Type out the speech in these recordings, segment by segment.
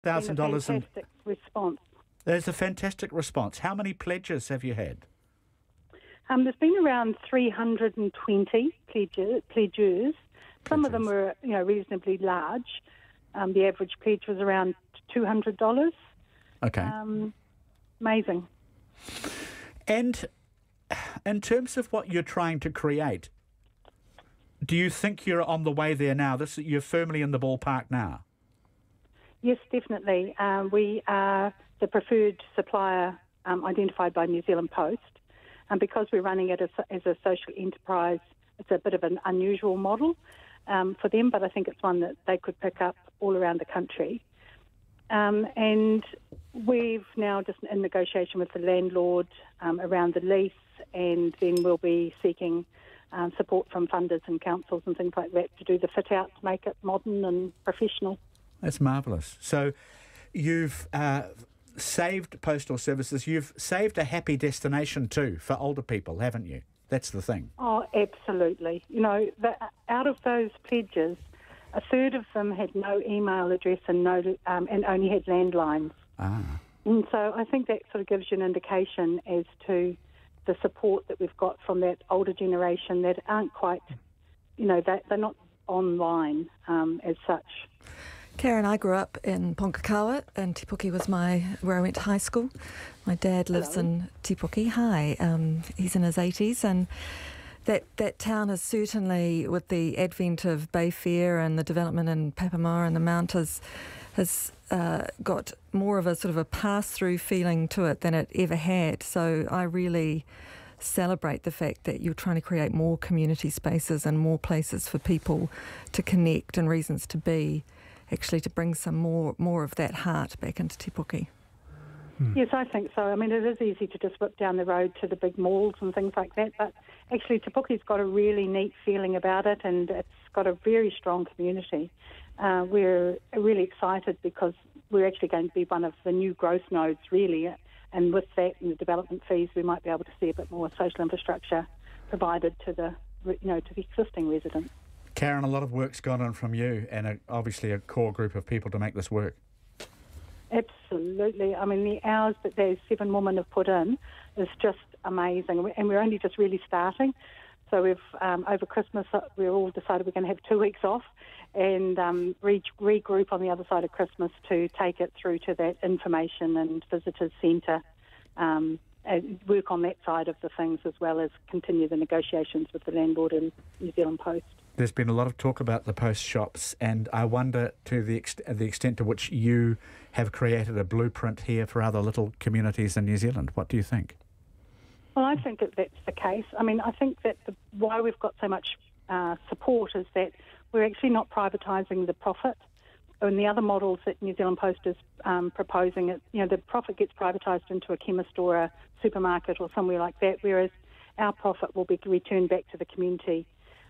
$1,000 and fantastic response. there's a fantastic response. How many pledges have you had? There's been around 320 pledges. Some of them were, reasonably large. The average pledge was around $200. Okay. Amazing. And in terms of what you're trying to create, do you think you're on the way there now? You're firmly in the ballpark now? Yes, definitely. We are the preferred supplier identified by New Zealand Post. And because we're running it as a social enterprise, it's a bit of an unusual model for them, but I think it's one that they could pick up all around the country. And we've now just in negotiation with the landlord around the lease, and then we'll be seeking support from funders and councils and things like that to do the fit-out to make it modern and professional. That's marvellous. So you've saved postal services. You've saved a happy destination too for older people, haven't you? That's the thing. Oh, absolutely. Out of those pledges, a third of them had no email address and only had landlines. And so I think that sort of gives you an indication as to the support that we've got from that older generation that aren't quite, they're not online as such. Karen, I grew up in Ponkakawa, and Te Puke was where I went to high school. My dad lives in Te Puke. Hi, he's in his 80s, and that town has certainly, with the advent of Bayfair and the development in Papamoa and the Mount, has got more of a sort of a pass-through feeling to it than it ever had. So I really celebrate the fact that you're trying to create more community spaces and more places for people to connect and reasons to be, actually to bring some more of that heart back into Te Puke. Yes, I think so. I mean, it is easy to just whip down the road to the big malls and things like that, but actually Te Puke's got a really neat feeling about it, and it's got a very strong community. We're really excited because we're actually going to be one of the new growth nodes, really, and with that and the development fees, we might be able to see a bit more social infrastructure provided to the existing residents. Karen, a lot of work's gone on from you and obviously a core group of people to make this work. Absolutely. I mean, the hours that those 7 women have put in is just amazing, and we're only just really starting. So we've, over Christmas, we've all decided we're going to have 2 weeks off and regroup on the other side of Christmas to take it through to that information and visitors centre, and work on that side of the things as well as continue the negotiations with the landlord and New Zealand Post. There's been a lot of talk about the post shops, and I wonder to the extent to which you have created a blueprint here for other little communities in New Zealand. What do you think? Well, I think that that's the case. I mean, I think that why we've got so much support is that we're actually not privatising the profit. In the other models that New Zealand Post is proposing, the profit gets privatised into a chemist or a supermarket or somewhere like that, whereas our profit will be returned back to the community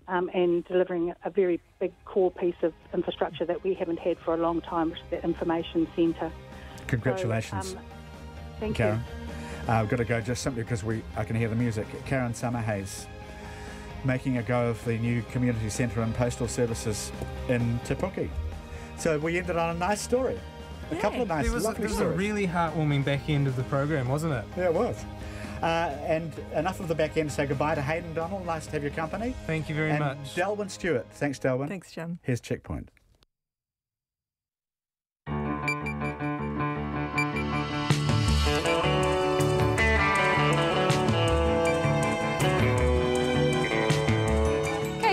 and delivering a very big core piece of infrastructure that we haven't had for a long time, which is the information centre. Congratulations. So, thank Karen. you. I've got to go just simply because I can hear the music. Karen Summerhays making a go of the new community centre and postal services in Te Puke. So we ended on a nice story. A couple of nice, lovely stories. It was a really heartwarming back end of the program, wasn't it? Yeah, it was. And enough of the back end. Say goodbye to Hayden Donald. Nice to have your company. Thank you very much. Delwyn Stewart. Thanks, Delwyn. Thanks, Jim. Here's Checkpoint.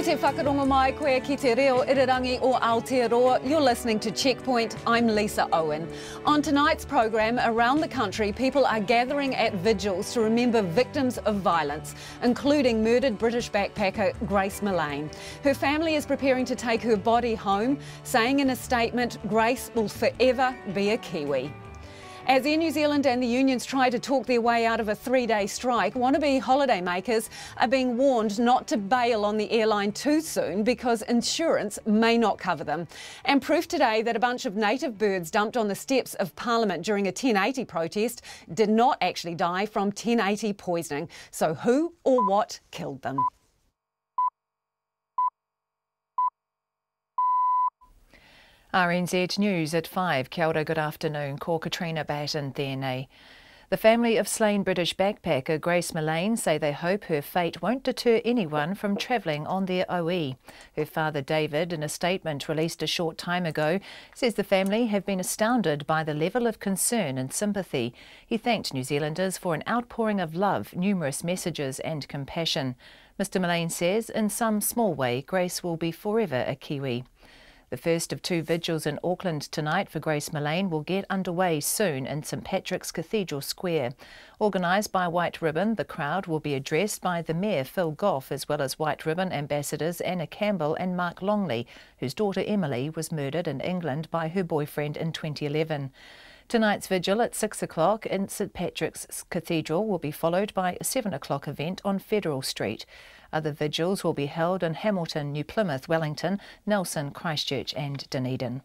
Te whakarongo mai koe ki te reo irirangi o Aotearoa. You're listening to Checkpoint. I'm Lisa Owen. On tonight's program, around the country, people are gathering at vigils to remember victims of violence, including murdered British backpacker Grace Millane. Her family is preparing to take her body home, saying in a statement, Grace will forever be a Kiwi. As Air New Zealand and the unions try to talk their way out of a 3-day strike, wannabe holidaymakers are being warned not to bail on the airline too soon because insurance may not cover them. And proof today that a bunch of native birds dumped on the steps of Parliament during a 1080 protest did not actually die from 1080 poisoning. So who or what killed them? RNZ News at 5. Kia ora, good afternoon. Ko Katrina Batten tēnei. The family of slain British backpacker Grace Millane say they hope her fate won't deter anyone from travelling on their OE. Her father David, in a statement released a short time ago, says the family have been astounded by the level of concern and sympathy. He thanked New Zealanders for an outpouring of love, numerous messages and compassion. Mr Millane says in some small way Grace will be forever a Kiwi. The first of 2 vigils in Auckland tonight for Grace Millane will get underway soon in St Patrick's Cathedral Square. Organised by White Ribbon, the crowd will be addressed by the Mayor Phil Goff, as well as White Ribbon ambassadors Anna Campbell and Mark Longley, whose daughter Emily was murdered in England by her boyfriend in 2011. Tonight's vigil at 6 o'clock in St Patrick's Cathedral will be followed by a 7 o'clock event on Federal Street. Other vigils will be held in Hamilton, New Plymouth, Wellington, Nelson, Christchurch and Dunedin.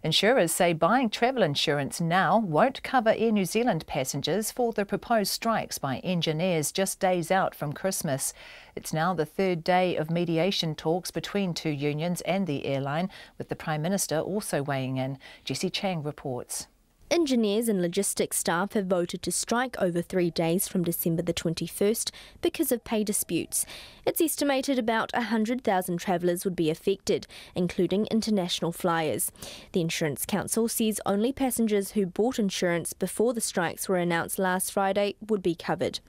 Insurers say buying travel insurance now won't cover Air New Zealand passengers for the proposed strikes by engineers just days out from Christmas. It's now the 3rd day of mediation talks between 2 unions and the airline, with the Prime Minister also weighing in. Jessie Chang reports. Engineers and logistics staff have voted to strike over 3 days from December the 21st because of pay disputes. It's estimated about 100,000 travellers would be affected, including international flyers. The Insurance Council says only passengers who bought insurance before the strikes were announced last Friday would be covered.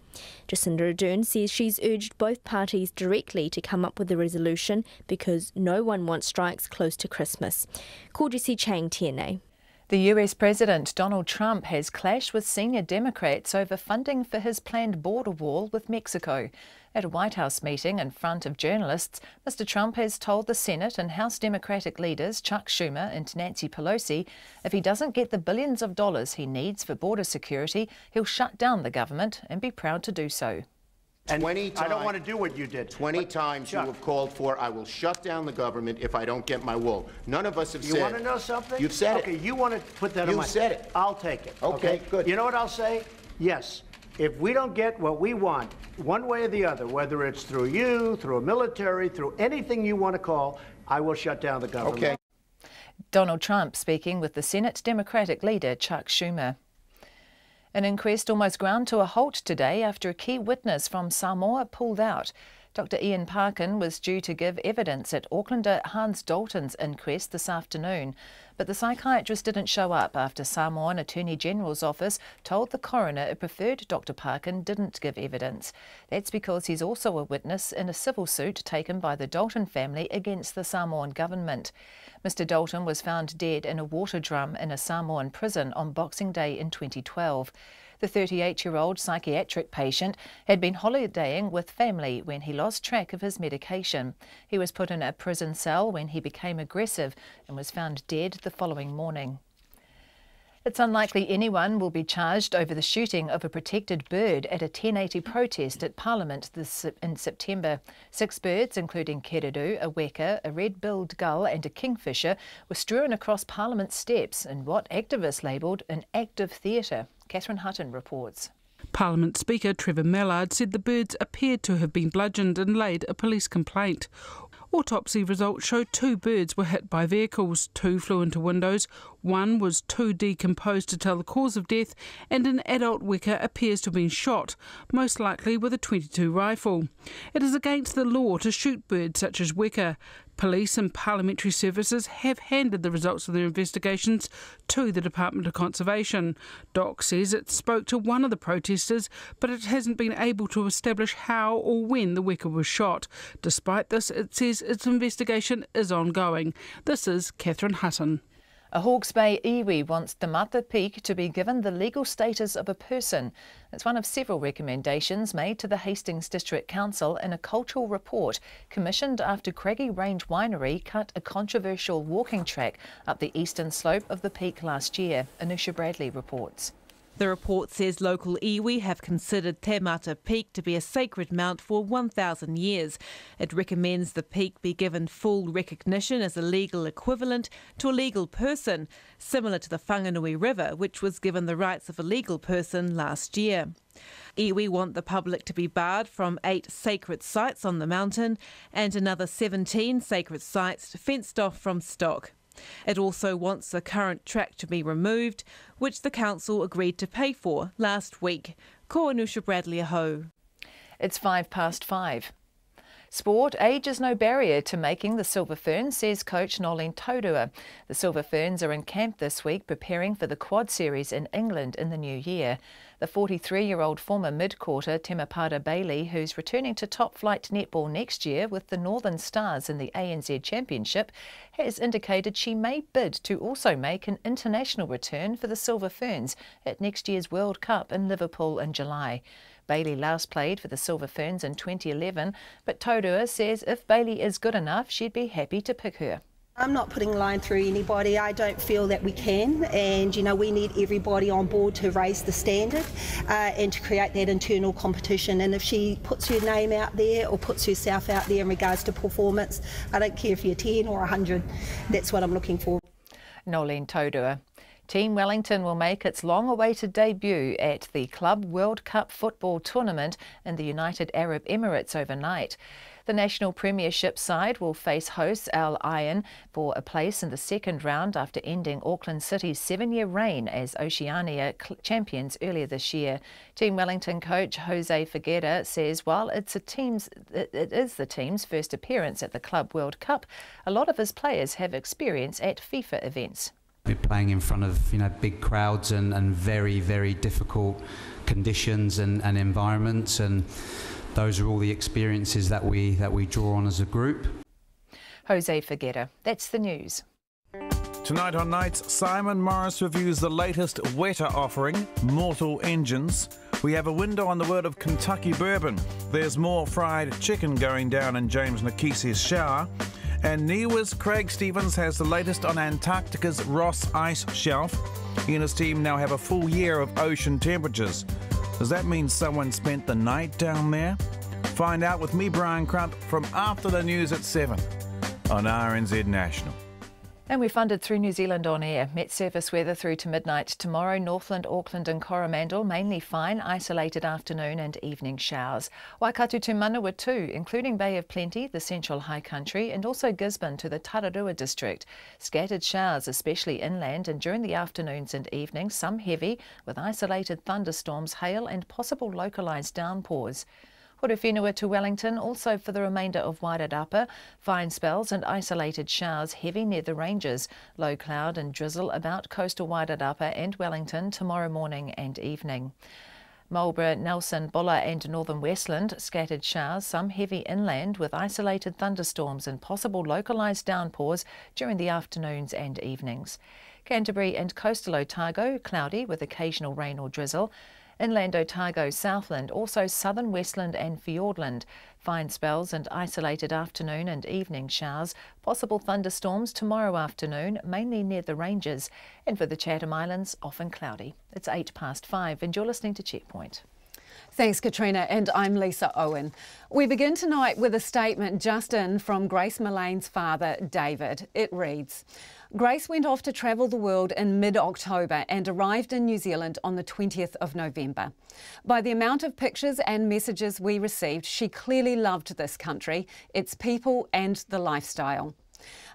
Jacinda Ardern says she's urged both parties directly to come up with a resolution because no one wants strikes close to Christmas. Ko Jessie Chang tēnei. The US President Donald Trump has clashed with senior Democrats over funding for his planned border wall with Mexico. At a White House meeting in front of journalists, Mr Trump has told the Senate and House Democratic leaders Chuck Schumer and Nancy Pelosi if he doesn't get the billions of dollars he needs for border security, he'll shut down the government and be proud to do so. And 20 times, I don't want to do what you did. 20 times Chuck, you have called for, I will shut down the government if I don't get my wool. None of us have said... You want to know something? You've said okay, it. you want to put that on my... You've said it. I'll take it. Okay, good. You know what I'll say? Yes. If we don't get what we want, one way or the other, whether it's through you, through a military, through anything you want to call, I will shut down the government. Okay. Donald Trump speaking with the Senate Democratic leader Chuck Schumer. An inquest almost ground to a halt today after a key witness from Samoa pulled out. Dr Ian Parkin was due to give evidence at Aucklander Hans Dalton's inquest this afternoon, but the psychiatrist didn't show up after Samoan Attorney General's office told the coroner it preferred Dr Parkin didn't give evidence. That's because he's also a witness in a civil suit taken by the Dalton family against the Samoan government. Mr Dalton was found dead in a water drum in a Samoan prison on Boxing Day in 2012. The 38-year-old psychiatric patient had been holidaying with family when he lost track of his medication. He was put in a prison cell when he became aggressive and was found dead the following morning. It's unlikely anyone will be charged over the shooting of a protected bird at a 1080 protest at Parliament in September. 6 birds, including kereru, a weka, a red-billed gull and a kingfisher, were strewn across Parliament steps in what activists labelled an act of theatre. Catherine Hutton reports. Parliament Speaker Trevor Mallard said the birds appeared to have been bludgeoned and laid a police complaint. Autopsy results showed 2 birds were hit by vehicles, 2 flew into windows, 1 was too decomposed to tell the cause of death, and an adult weka appears to have been shot, most likely with a .22 rifle. It is against the law to shoot birds such as weka. Police and parliamentary services have handed the results of their investigations to the Department of Conservation. DOC says it spoke to one of the protesters, but it hasn't been able to establish how or when the weka was shot. Despite this, it says its investigation is ongoing. This is Catherine Hutton. A Hawke's Bay iwi wants Te Mata Peak to be given the legal status of a person. It's one of several recommendations made to the Hastings District Council in a cultural report commissioned after Craggy Range Winery cut a controversial walking track up the eastern slope of the peak last year. Anusha Bradley reports. The report says local iwi have considered Te Mata Peak to be a sacred mount for 1,000 years. It recommends the peak be given full recognition as a legal equivalent to a legal person, similar to the Whanganui River, which was given the rights of a legal person last year. Iwi want the public to be barred from 8 sacred sites on the mountain and another 17 sacred sites fenced off from stock. It also wants the current track to be removed, which the council agreed to pay for last week. Ko Anusha Bradley Aho. It's 5:05. Sport, age is no barrier to making the Silver Ferns, says coach Nolene Taurua. The Silver Ferns are in camp this week preparing for the Quad Series in England in the new year. The 43-year-old former mid-quarter Temepara Bailey, who's returning to top-flight netball next year with the Northern Stars in the ANZ Championship, has indicated she may bid to also make an international return for the Silver Ferns at next year's World Cup in Liverpool in July. Bailey last played for the Silver Ferns in 2011, but Taurua says if Bailey is good enough, she'd be happy to pick her. I'm not putting a line through anybody. I don't feel that we can, and we need everybody on board to raise the standard and to create that internal competition. And if she puts her name out there or puts herself out there in regards to performance, I don't care if you're 10 or 100. That's what I'm looking for. Nolene Taurua. Team Wellington will make its long-awaited debut at the Club World Cup football tournament in the United Arab Emirates overnight. The National Premiership side will face hosts Al Ain for a place in the second round after ending Auckland City's 7-year reign as Oceania champions earlier this year. Team Wellington coach Jose Figueira says while it is the team's first appearance at the Club World Cup, a lot of his players have experience at FIFA events. We're playing in front of big crowds and very, very difficult conditions and environments, and those are all the experiences that we draw on as a group. Jose Figueira. That's the news. Tonight on Nights, Simon Morris reviews the latest Weta offering, Mortal Engines. We have a window on the world of Kentucky bourbon. There's more fried chicken going down in James Nakisi's shower. And Niwa's Craig Stevens has the latest on Antarctica's Ross Ice Shelf. He and his team now have a full year of ocean temperatures. Does that mean someone spent the night down there? Find out with me, Brian Crump, from after the news at 7 on RNZ National. And we're funded through New Zealand On Air. Met surface weather through to midnight tomorrow. Northland, Auckland and Coromandel mainly fine, isolated afternoon and evening showers. Waikato to Manawa too, including Bay of Plenty, the Central High Country and also Gisborne to the Tararua district. Scattered showers, especially inland, and during the afternoons and evenings, some heavy with isolated thunderstorms, hail and possible localised downpours. Horowhenua to Wellington, also for the remainder of Wairarapa, fine spells and isolated showers heavy near the ranges. Low cloud and drizzle about coastal Wairarapa and Wellington tomorrow morning and evening. Marlborough, Nelson, Bulla and northern Westland, scattered showers, some heavy inland with isolated thunderstorms and possible localised downpours during the afternoons and evenings. Canterbury and coastal Otago, cloudy with occasional rain or drizzle. Inland Otago, Southland, also southern Westland and Fiordland. Fine spells and isolated afternoon and evening showers. Possible thunderstorms tomorrow afternoon, mainly near the ranges. And for the Chatham Islands, often cloudy. It's 5:08 and you're listening to Checkpoint. Thanks, Katrina, and I'm Lisa Owen. We begin tonight with a statement just in from Grace Millane's father, David. It reads, Grace went off to travel the world in mid-October and arrived in New Zealand on the 20th of November. By the amount of pictures and messages we received, she clearly loved this country, its people and the lifestyle.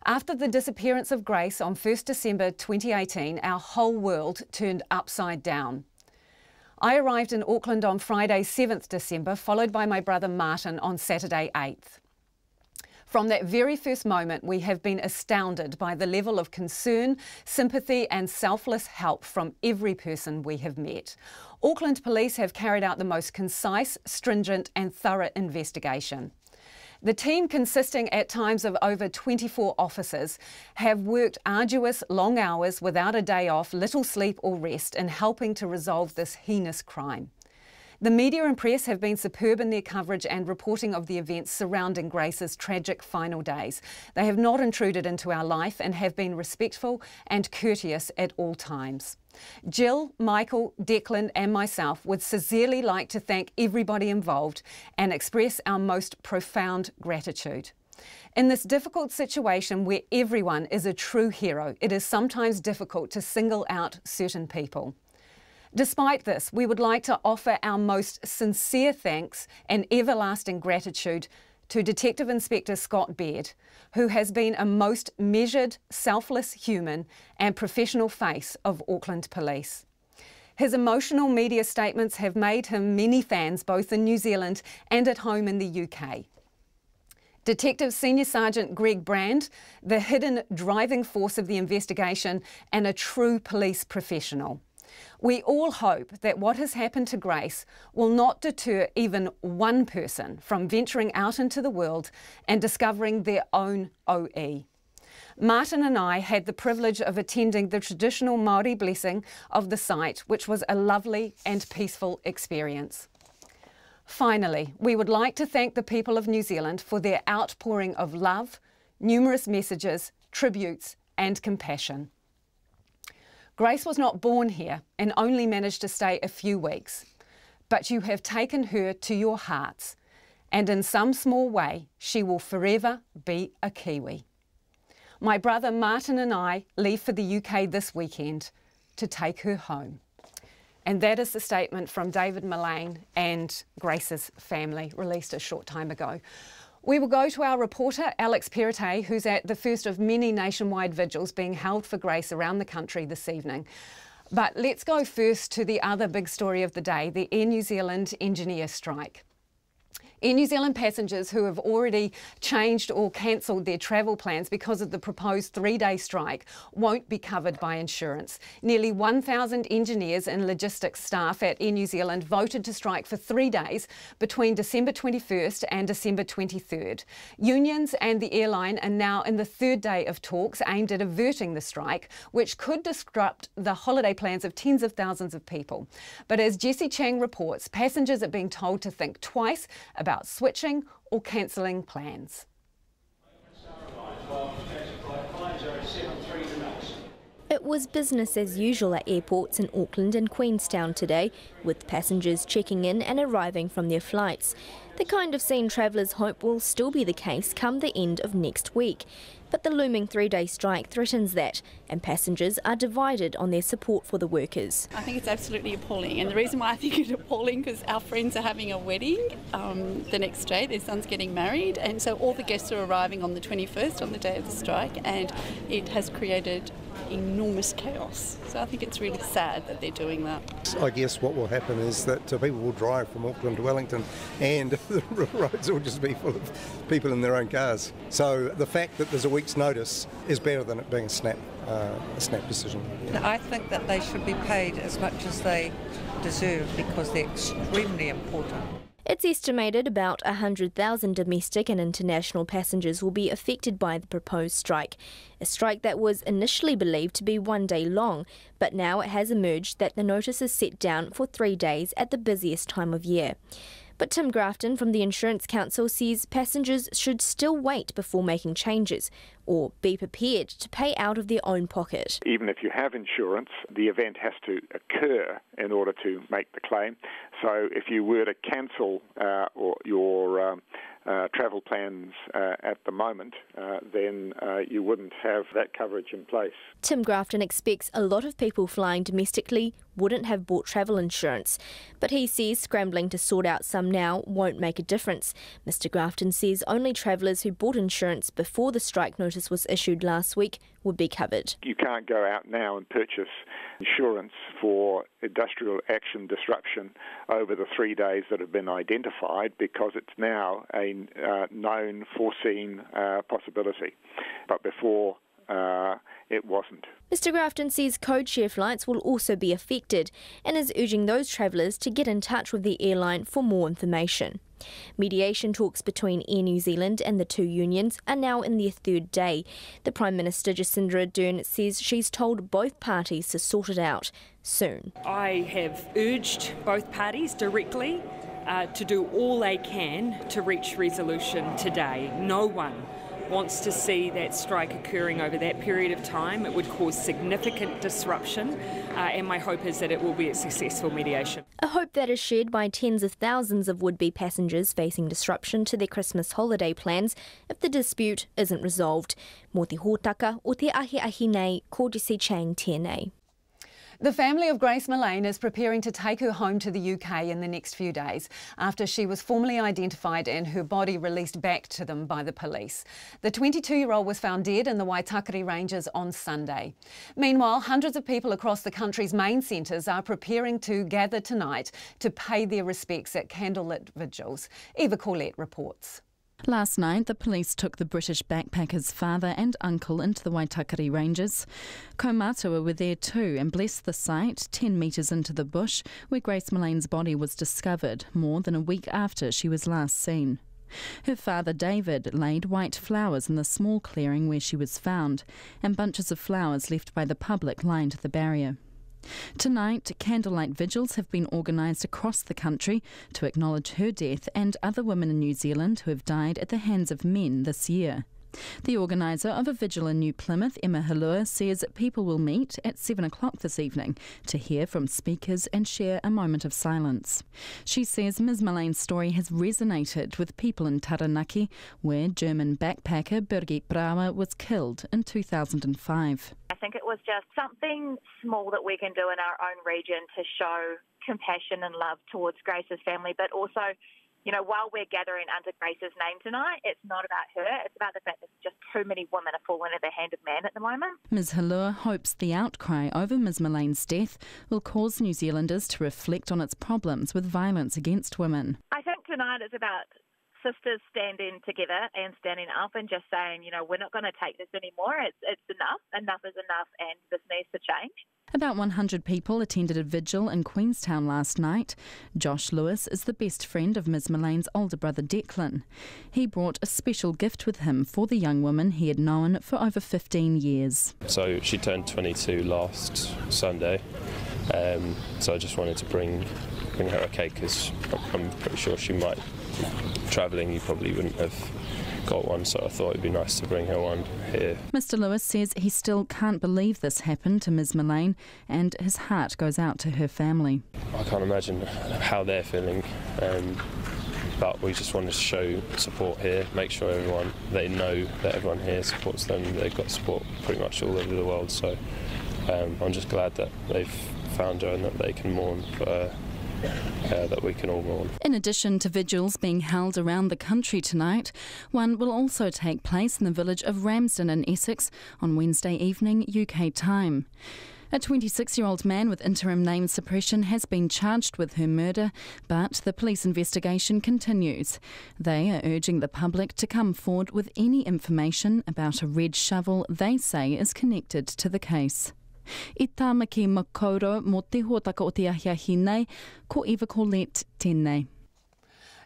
After the disappearance of Grace on 1st December 2018, our whole world turned upside down. I arrived in Auckland on Friday 7th December, followed by my brother Martin on Saturday 8th. From that very first moment, we have been astounded by the level of concern, sympathy and selfless help from every person we have met. Auckland Police have carried out the most concise, stringent and thorough investigation. The team, consisting at times of over 24 officers, have worked arduous, long hours without a day off, little sleep or rest in helping to resolve this heinous crime. The media and press have been superb in their coverage and reporting of the events surrounding Grace's tragic final days. They have not intruded into our life and have been respectful and courteous at all times. Jill, Michael, Declan and myself would sincerely like to thank everybody involved and express our most profound gratitude. In this difficult situation where everyone is a true hero, it is sometimes difficult to single out certain people. Despite this, we would like to offer our most sincere thanks and everlasting gratitude to Detective Inspector Scott Baird, who has been a most measured, selfless human and professional face of Auckland Police. His emotional media statements have made him many fans both in New Zealand and at home in the UK. Detective Senior Sergeant Greg Brand, the hidden driving force of the investigation and a true police professional. We all hope that what has happened to Grace will not deter even one person from venturing out into the world and discovering their own OE. Martin and I had the privilege of attending the traditional Māori blessing of the site, which was a lovely and peaceful experience. Finally, we would like to thank the people of New Zealand for their outpouring of love, numerous messages, tributes and compassion. Grace was not born here and only managed to stay a few weeks, but you have taken her to your hearts, and in some small way she will forever be a Kiwi. My brother Martin and I leave for the UK this weekend to take her home. And that is the statement from David Mullane and Grace's family, released a short time ago. We will go to our reporter, Alex Perrottet, who's at the first of many nationwide vigils being held for Grace around the country this evening. But let's go first to the other big story of the day, the Air New Zealand engineer strike. Air New Zealand passengers who have already changed or cancelled their travel plans because of the proposed 3-day strike won't be covered by insurance. Nearly 1,000 engineers and logistics staff at Air New Zealand voted to strike for 3 days between December 21st and December 23rd. Unions and the airline are now in the 3rd day of talks aimed at averting the strike, which could disrupt the holiday plans of tens of thousands of people. But as Jessie Chang reports, passengers are being told to think twice about switching or cancelling plans. It was business as usual at airports in Auckland and Queenstown today, with passengers checking in and arriving from their flights. The kind of scene travellers hope will still be the case come the end of next week. But the looming 3-day strike threatens that, and passengers are divided on their support for the workers. I think it's absolutely appalling, and the reason why I think it's appalling because our friends are having a wedding the next day, their son's getting married, and so all the guests are arriving on the 21st, on the day of the strike, and it has created enormous chaos. So I think it's really sad that they're doing that. I guess what will happen is that people will drive from Auckland to Wellington and the roads will just be full of people in their own cars. So the fact that there's a week's notice is better than it being a snap decision. I think that they should be paid as much as they deserve because they're extremely important. It's estimated about 100,000 domestic and international passengers will be affected by the proposed strike. A strike that was initially believed to be 1 day long, but now it has emerged that the notice is set down for 3 days at the busiest time of year. But Tim Grafton from the Insurance Council says passengers should still wait before making changes or be prepared to pay out of their own pocket. Even if you have insurance, the event has to occur in order to make the claim. So if you were to cancel your travel plans at the moment, then you wouldn't have that coverage in place. Tim Grafton expects a lot of people flying domestically wouldn't have bought travel insurance, but he says scrambling to sort out some now won't make a difference. Mr Grafton says only travellers who bought insurance before the strike notice was issued last week would be covered. You can't go out now and purchase insurance for industrial action disruption over the 3 days that have been identified because it's now a known, foreseen possibility. But before, it wasn't. Mr Grafton says codeshare flights will also be affected and is urging those travellers to get in touch with the airline for more information. Mediation talks between Air New Zealand and the two unions are now in their 3rd day. The Prime Minister Jacinda Ardern says she's told both parties to sort it out soon. I have urged both parties directly to do all they can to reach resolution today. No one wants to see that strike occurring over that period of time. It would cause significant disruption, and my hope is that it will be a successful mediation. A hope that is shared by tens of thousands of would-be passengers facing disruption to their Christmas holiday plans if the dispute isn't resolved. Mō te hōtaka o te ahi nei, ko Jessie Chang tēnei. The family of Grace Millane is preparing to take her home to the UK in the next few days after she was formally identified and her body released back to them by the police. The 22-year-old was found dead in the Waitakere Ranges on Sunday. Meanwhile, hundreds of people across the country's main centres are preparing to gather tonight to pay their respects at candlelit vigils. Eva Corlett reports. Last night, the police took the British backpacker's father and uncle into the Waitakere Ranges. Kaumātua were there too and blessed the site 10 metres into the bush where Grace Millane's body was discovered more than a week after she was last seen. Her father, David, laid white flowers in the small clearing where she was found, and bunches of flowers left by the public lined the barrier. Tonight, candlelight vigils have been organised across the country to acknowledge her death and other women in New Zealand who have died at the hands of men this year. The organiser of a vigil in New Plymouth, Emma Halua, says people will meet at 7 o'clock this evening to hear from speakers and share a moment of silence. She says Ms Millane's story has resonated with people in Taranaki, where German backpacker Birgit Brauer was killed in 2005. I think it was just something small that we can do in our own region to show compassion and love towards Grace's family, but also, you know, while we're gathering under Grace's name tonight, it's not about her, it's about the fact that just too many women are falling at the hand of man at the moment. Ms Halua hopes the outcry over Ms Millane's death will cause New Zealanders to reflect on its problems with violence against women. I think tonight is about sisters standing together and standing up and just saying, you know, we're not going to take this anymore. It's enough. Enough is enough, and this needs to change. About 100 people attended a vigil in Queenstown last night. Josh Lewis is the best friend of Ms Millane's older brother Declan. He brought a special gift with him for the young woman he had known for over 15 years. So she turned 22 last Sunday, so I just wanted to bring her a cake because I'm pretty sure she might. Travelling, you probably wouldn't have got one, so I thought it'd be nice to bring her one here. Mr Lewis says he still can't believe this happened to Ms Millane, and his heart goes out to her family. I can't imagine how they're feeling, but we just wanted to show support here, make sure they know that everyone here supports them. They've got support pretty much all over the world, so I'm just glad that they've found her and that they can mourn for her. That we can all mourn. In addition to vigils being held around the country tonight, one will also take place in the village of Ramsden in Essex on Wednesday evening UK time. A 26-year-old man with interim name suppression has been charged with her murder, but the police investigation continues. They are urging the public to come forward with any information about a red shovel they say is connected to the case. I tāmaki makauro mō te hōtaka o te ahiahi nei, ko Eva Corlett tēnei.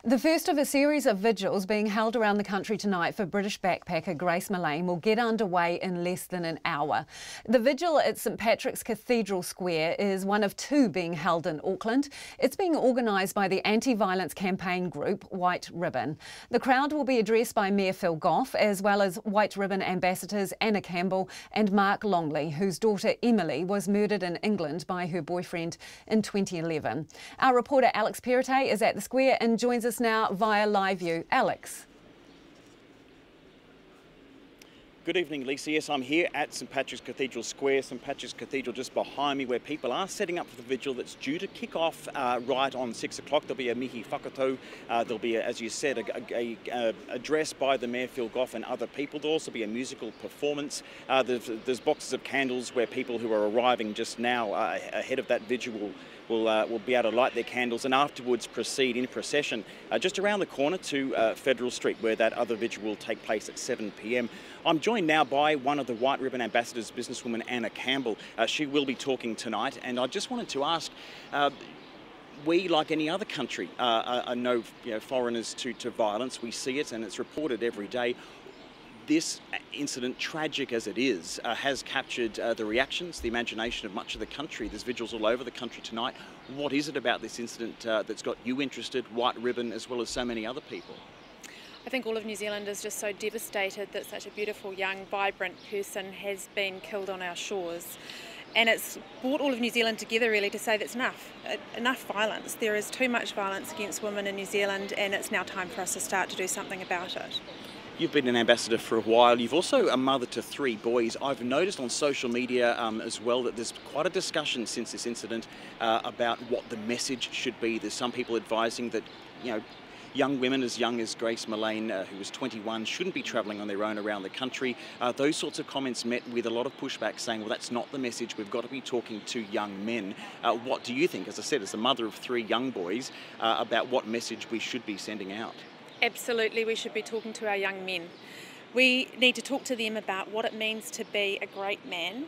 The first of a series of vigils being held around the country tonight for British backpacker Grace Millane will get underway in less than an hour. The vigil at St Patrick's Cathedral Square is one of two being held in Auckland. It's being organised by the anti-violence campaign group White Ribbon. The crowd will be addressed by Mayor Phil Goff, as well as White Ribbon ambassadors Anna Campbell and Mark Longley, whose daughter Emily was murdered in England by her boyfriend in 2011. Our reporter Alex Perrottet is at the square and joins us now via live view. Alex. Good evening, Lisa. Yes, I'm here at St Patrick's Cathedral Square. St Patrick's Cathedral just behind me, where people are setting up for the vigil that's due to kick off right on 6 o'clock. There'll be a mihi whakatau. There'll be, as you said, a address by the Mayor Phil Goff and other people. There'll also be a musical performance. There's boxes of candles where people who are arriving just now ahead of that vigil will be able to light their candles and afterwards proceed in procession just around the corner to Federal Street, where that other vigil will take place at 7 p.m. I'm joined now by one of the White Ribbon ambassadors, businesswoman Anna Campbell. She will be talking tonight, and I just wanted to ask, we, like any other country, are no foreigners to violence. We see it and it's reported every day. This incident, tragic as it is, has captured the reactions, the imagination of much of the country. There's vigils all over the country tonight. What is it about this incident that's got you interested, White Ribbon, as well as so many other people? I think all of New Zealand is just so devastated that such a beautiful, young, vibrant person has been killed on our shores. And it's brought all of New Zealand together really to say that's enough. Enough violence. There is too much violence against women in New Zealand, and it's now time for us to start to do something about it. You've been an ambassador for a while. You've also a mother to 3 boys. I've noticed on social media as well that there's quite a discussion since this incident about what the message should be. There's some people advising that, young women as young as Grace Millane, who was 21, shouldn't be travelling on their own around the country. Those sorts of comments met with a lot of pushback saying, well, that's not the message. We've got to be talking to young men. What do you think, as I said, as a mother of 3 young boys, about what message we should be sending out? Absolutely, we should be talking to our young men. We need to talk to them about what it means to be a great man,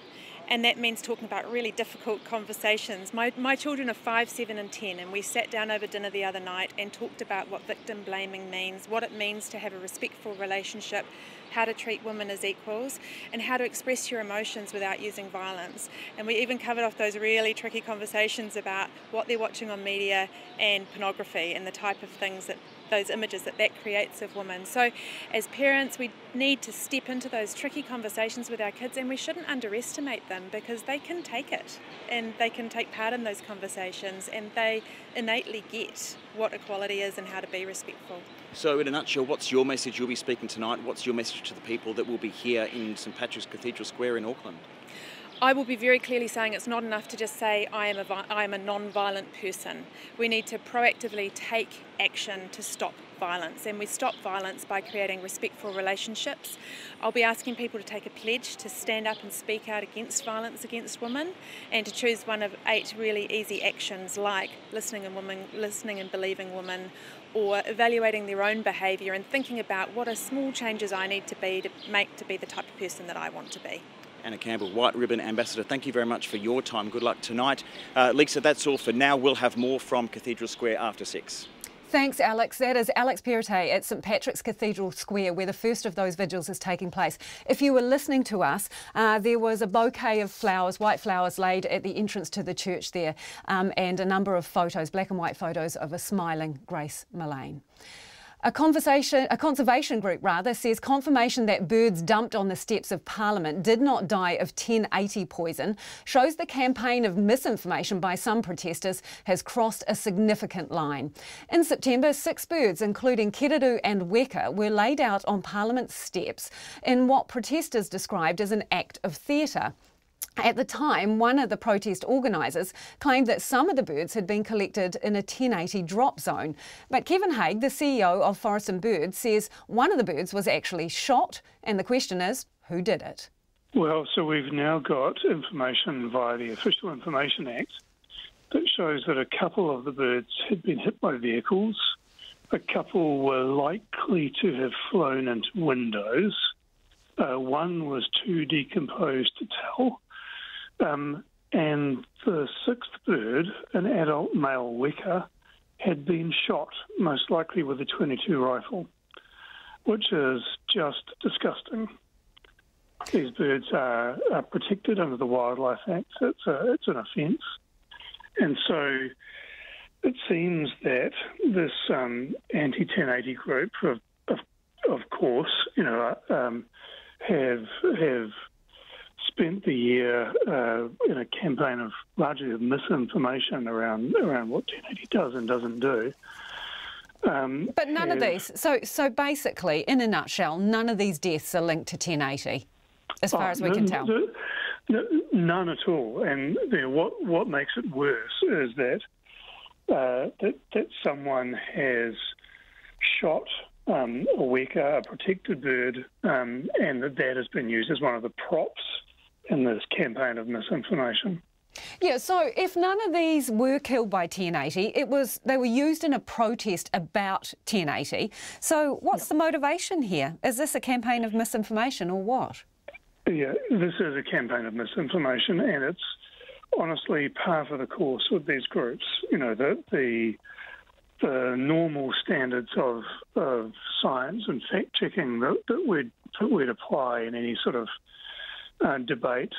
and that means talking about really difficult conversations. My children are 5, 7 and 10, and we sat down over dinner the other night and talked about what victim blaming means, what it means to have a respectful relationship, how to treat women as equals, and how to express your emotions without using violence. And we even covered off those really tricky conversations about what they're watching on media and pornography and the type of things that those images that creates of women. So as parents, we need to step into those tricky conversations with our kids, and we shouldn't underestimate them, because they can take it and they can take part in those conversations, and they innately get what equality is and how to be respectful. So in a nutshell, what's your message? You'll be speaking tonight. What's your message to the people that will be here in St Patrick's Cathedral Square in Auckland? I will be very clearly saying it's not enough to just say I am a non-violent person. We need to proactively take action to stop violence, and we stop violence by creating respectful relationships. I'll be asking people to take a pledge to stand up and speak out against violence against women, and to choose one of 8 really easy actions, like listening and believing women, or evaluating their own behaviour and thinking about what are small changes I need to make to be the type of person that I want to be. Anna Campbell, White Ribbon Ambassador, thank you very much for your time. Good luck tonight. Lisa, that's all for now. We'll have more from Cathedral Square after 6. Thanks, Alex. That is Alex Perrottet at St Patrick's Cathedral Square, where the first of those vigils is taking place. If you were listening to us, there was a bouquet of flowers, white flowers, laid at the entrance to the church there, and a number of photos, black and white photos of a smiling Grace Millane. A conservation group says confirmation that birds dumped on the steps of Parliament did not die of 1080 poison shows the campaign of misinformation by some protesters has crossed a significant line. In September, 6 birds, including Kereru and Weka, were laid out on Parliament steps in what protesters described as an act of theatre. At the time, one of the protest organisers claimed that some of the birds had been collected in a 1080 drop zone. But Kevin Haig, the CEO of Forest and Birds, says one of the birds was actually shot, and the question is, who did it? Well, so we've now got information via the Official Information Act that shows that a couple of the birds had been hit by vehicles, a couple were likely to have flown into windows, one was too decomposed to tell, and the 6th bird, an adult male weka, had been shot, most likely with a .22 rifle, which is just disgusting. These birds are protected under the Wildlife Act. It's an offence. And so it seems that this anti-1080 group, of course, have spent the year in a campaign of largely of misinformation around what 1080 does and doesn't do. But none of these. So basically, in a nutshell, none of these deaths are linked to 1080, as far as we can tell. None at all. And what makes it worse is that that someone has shot a weka, a protected bird, and that has been used as one of the props in this campaign of misinformation. Yeah, so if none of these were killed by 1080, they were used in a protest about 1080. So what's the motivation here? Is this a campaign of misinformation or what? Yeah, this is a campaign of misinformation, and it's honestly par for the course with these groups. The normal standards of science and fact-checking that we'd apply in any sort of debate,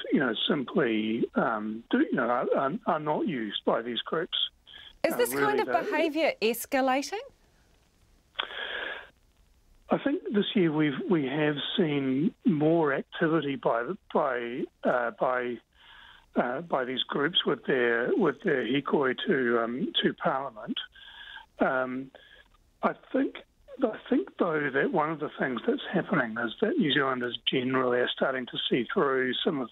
simply are not used by these groups. Is this kind of behaviour escalating? I think this year we have seen more activity by these groups with their hikoi to Parliament. I think I think, though, that one of the things that's happening is that New Zealanders generally are starting to see through some of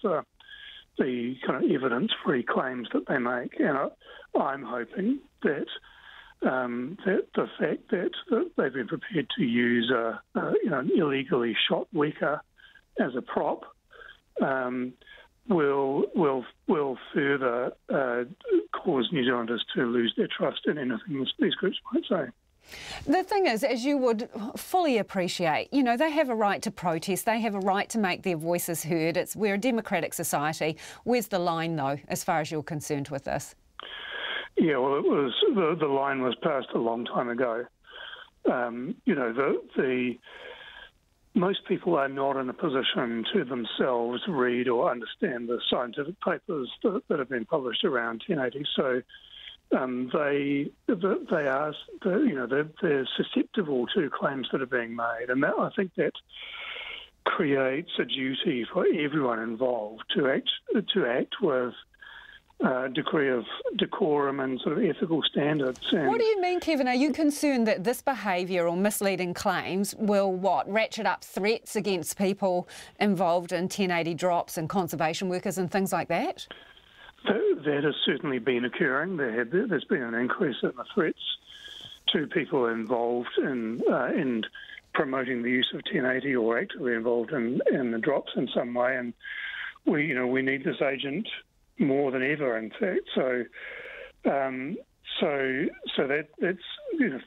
the kind of evidence-free claims that they make, and I'm hoping that that the fact that they've been prepared to use an illegally shot Weka as a prop will further cause New Zealanders to lose their trust in anything these groups might say. The thing is, as you would fully appreciate, you know, they have a right to protest, they have a right to make their voices heard. We're a democratic society. Where's the line, though, as far as you're concerned with this? Yeah, well, it was the line was passed a long time ago. You know, most people are not in a position to themselves read or understand the scientific papers that have been published around 1080. So they're susceptible to claims that are being made, and I think that creates a duty for everyone involved to act with a degree of decorum and sort of ethical standards. And what do you mean, Kevin? Are you concerned that this behaviour or misleading claims will, ratchet up threats against people involved in 1080 drops and conservation workers and things like that? That has certainly been occurring. There's been an increase in the threats to people involved in promoting the use of 1080 or actively involved in the drops in some way. And we need this agent more than ever, in fact. So that's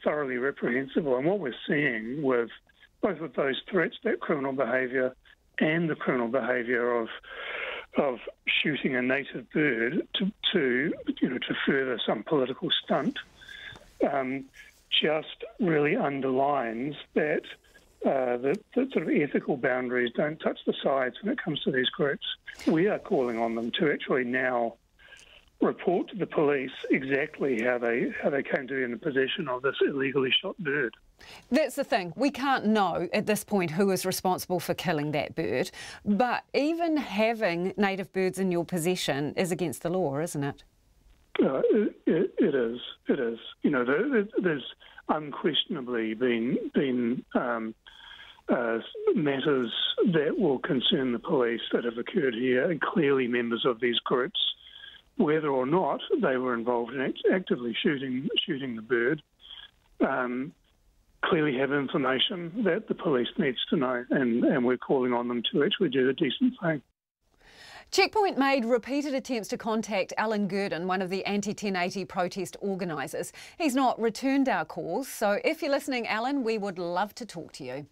thoroughly reprehensible. And what we're seeing with both of those threats, that criminal behaviour and the criminal behaviour of shooting a native bird to further some political stunt, just really underlines that the sort of ethical boundaries don't touch the sides when it comes to these groups. We are calling on them to actually now report to the police exactly how they came to be in the possession of this illegally shot bird. That's the thing. We can't know at this point who is responsible for killing that bird, but even having native birds in your possession is against the law, isn't it? It is. You know, there's unquestionably been matters that will concern the police that have occurred here, and clearly members of these groups, whether or not they were involved in actively shooting the bird, clearly have information that the police needs to know, and we're calling on them to actually do a decent thing. Checkpoint made repeated attempts to contact Alan Gurdon, one of the anti-1080 protest organisers. He's not returned our calls, so if you're listening, Alan, we would love to talk to you.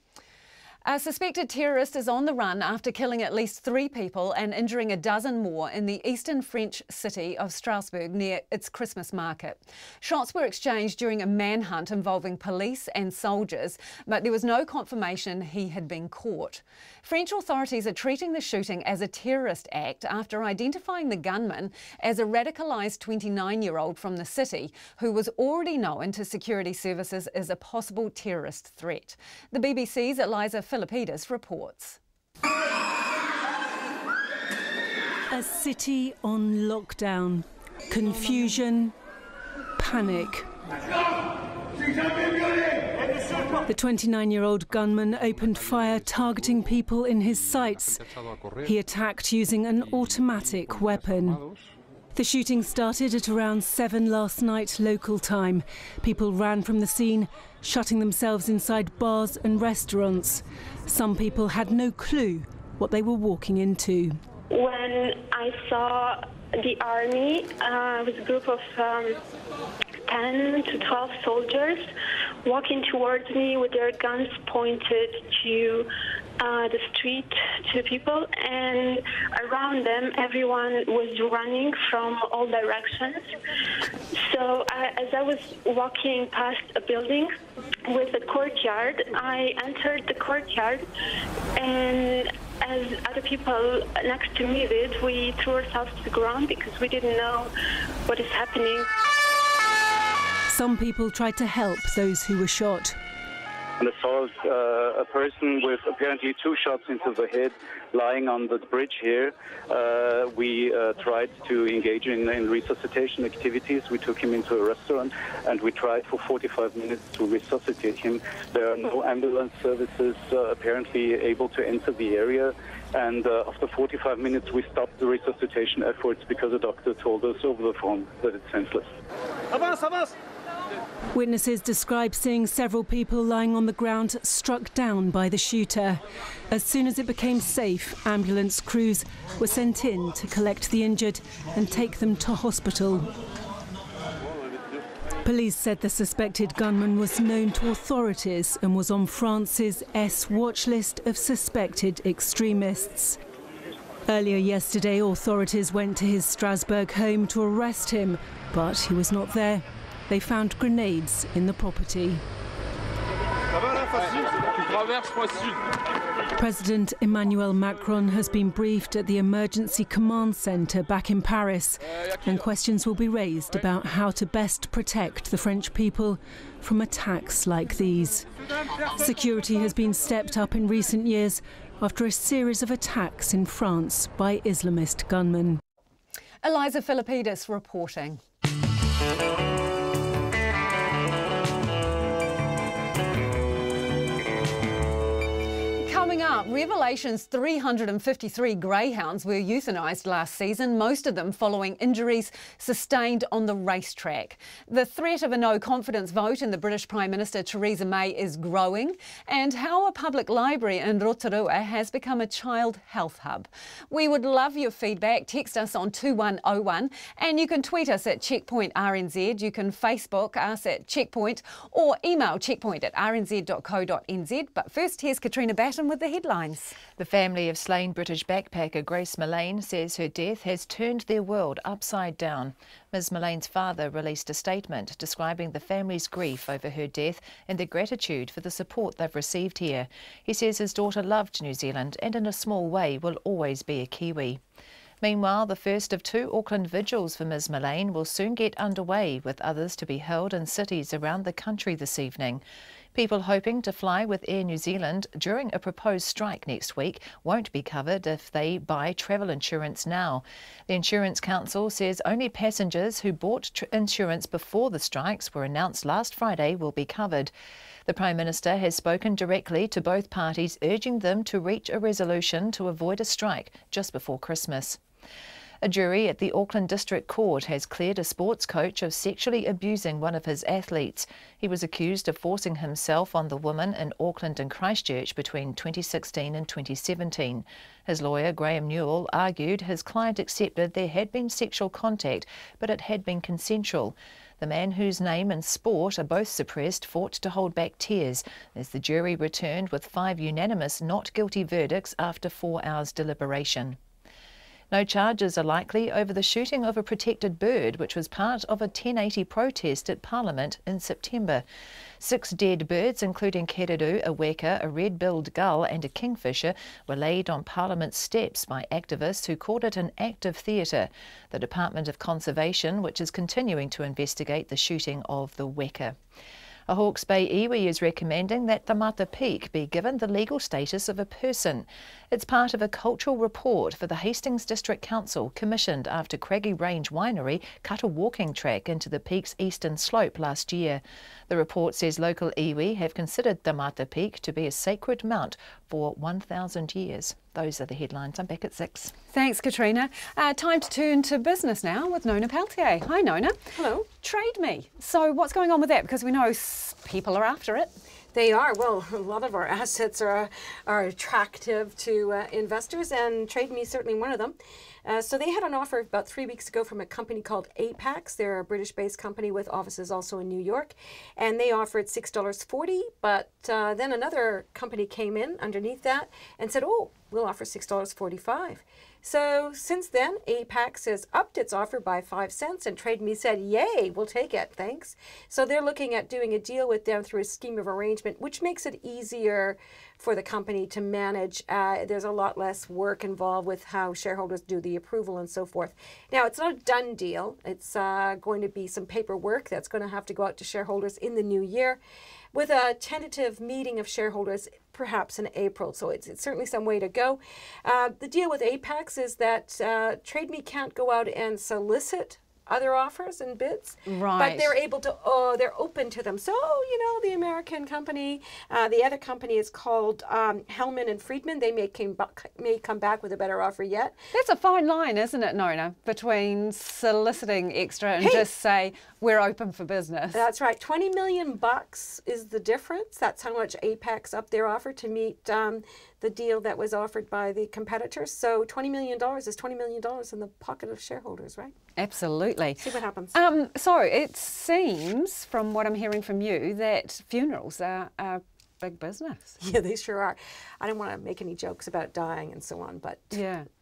A suspected terrorist is on the run after killing at least 3 people and injuring a dozen more in the eastern French city of Strasbourg near its Christmas market. Shots were exchanged during a manhunt involving police and soldiers, but there was no confirmation he had been caught. French authorities are treating the shooting as a terrorist act after identifying the gunman as a radicalised 29-year-old from the city who was already known to security services as a possible terrorist threat. The BBC's Eliza Philippidis reports. A city on lockdown. Confusion, panic. The 29-year-old gunman opened fire targeting people in his sights. He attacked using an automatic weapon. The shooting started at around 7 last night local time. People ran from the scene, shutting themselves inside bars and restaurants. Some people had no clue what they were walking into. When I saw the army with a group of 10 to 12 soldiers walking towards me with their guns pointed to the street, to people, and around them everyone was running from all directions. So as I was walking past a building with a courtyard, I entered the courtyard, and as other people next to me did, we threw ourselves to the ground because we didn't know what is happening. Some people tried to help those who were shot. and I saw a person with apparently 2 shots into the head lying on the bridge here. We tried to engage in resuscitation activities. We took him into a restaurant and we tried for 45 minutes to resuscitate him. There are no ambulance services apparently able to enter the area. And after 45 minutes, we stopped the resuscitation efforts because the doctor told us over the phone that it's senseless. Witnesses describe seeing several people lying on the ground struck down by the shooter. As soon as it became safe, ambulance crews were sent in to collect the injured and take them to hospital. Police said the suspected gunman was known to authorities and was on France's S watch list of suspected extremists. Earlier yesterday, authorities went to his Strasbourg home to arrest him, but he was not there. They found grenades in the property. President Emmanuel Macron has been briefed at the Emergency Command Centre back in Paris, and questions will be raised about how to best protect the French people from attacks like these. Security has been stepped up in recent years after a series of attacks in France by Islamist gunmen. Eliza Philippidis reporting. Coming up, Revelation's 353 greyhounds were euthanised last season, most of them following injuries sustained on the racetrack. The threat of a no-confidence vote in the British Prime Minister Theresa May is growing, and how a public library in Rotorua has become a child health hub. We would love your feedback. Text us on 2101, and you can tweet us at Checkpoint RNZ. You can Facebook us at Checkpoint, or email checkpoint@rnz.co.nz. But first, here's Katrina Batten with the headlines. The family of slain British backpacker Grace Millane says her death has turned their world upside down. Ms Millane's father released a statement describing the family's grief over her death and their gratitude for the support they've received here. He says his daughter loved New Zealand and in a small way will always be a Kiwi. Meanwhile, the first of 2 Auckland vigils for Ms Millane will soon get underway, with others to be held in cities around the country this evening. People hoping to fly with Air New Zealand during a proposed strike next week won't be covered if they buy travel insurance now. The Insurance Council says only passengers who bought insurance before the strikes were announced last Friday will be covered. The Prime Minister has spoken directly to both parties, urging them to reach a resolution to avoid a strike just before Christmas. A jury at the Auckland District Court has cleared a sports coach of sexually abusing one of his athletes. He was accused of forcing himself on the woman in Auckland and Christchurch between 2016 and 2017. His lawyer, Graham Newell, argued his client accepted there had been sexual contact, but it had been consensual. The man, whose name and sport are both suppressed, fought to hold back tears as the jury returned with 5 unanimous not guilty verdicts after 4 hours deliberation. No charges are likely over the shooting of a protected bird, which was part of a 1080 protest at Parliament in September. 6 dead birds, including Kereru, a weka, a red-billed gull and a kingfisher, were laid on Parliament steps by activists who called it an act of theatre. The Department of Conservation, which is continuing to investigate the shooting of the weka. A Hawke's Bay iwi is recommending that Tamata Peak be given the legal status of a person. It's part of a cultural report for the Hastings District Council commissioned after Craggy Range Winery cut a walking track into the peak's eastern slope last year. The report says local iwi have considered Tamata Peak to be a sacred mount for 1,000 years. Those are the headlines. I'm back at 6. Thanks, Katrina. Time to turn to business now with Nona Peltier. Hi, Nona. Hello. Trade Me. So what's going on with that? Because we know people are after it. They are. Well, a lot of our assets are attractive to investors, and Trade Me is certainly one of them. So they had an offer about 3 weeks ago from a company called Apax. They're a British-based company with offices also in New York, and they offered $6.40, but then another company came in underneath that and said, oh, we'll offer $6.45. So since then, Apax has upped its offer by 5 cents, and Trade Me said, yay, we'll take it, thanks. So they're looking at doing a deal with them through a scheme of arrangement, which makes it easier for the company to manage. There's a lot less work involved with how shareholders do the approval and so forth. Now, it's not a done deal. It's going to be some paperwork that's going to have to go out to shareholders in the new year. with a tentative meeting of shareholders perhaps in April. So it's certainly some way to go. The deal with Apex is that Trade Me can't go out and solicit other offers and bids, but they're able to, they're open to them. So, you know, the American company, the other company is called Hellman and Friedman. They may come back with a better offer yet. That's a fine line, isn't it, Nona, between soliciting extra and just say, we're open for business. That's right. $20 million is the difference. That's how much Apex upped their offer to meet the deal that was offered by the competitors. So $20 million is $20 million in the pocket of shareholders, right? Absolutely. See what happens. So it seems, from what I'm hearing from you, that funerals are big business. Yeah, they sure are. I don't want to make any jokes about dying and so on, but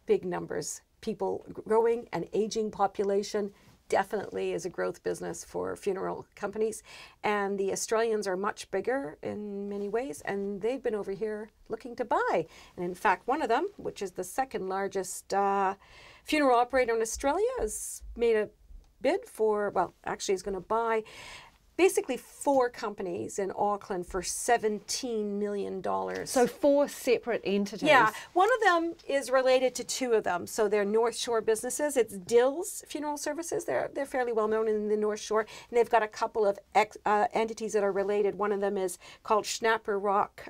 big numbers, people growing, an aging population, definitely is a growth business for funeral companies. And the Australians are much bigger in many ways, and they've been over here looking to buy. And in fact, one of them, which is the second largest funeral operator in Australia, has made a bid for, well, actually is going to buy basically 4 companies in Auckland for $17 million. So 4 separate entities. Yeah, one of them is related to 2 of them. So they're North Shore businesses. It's Dills Funeral Services. They're fairly well known in the North Shore, and they've got a couple of entities that are related. One of them is called Schnapper Rock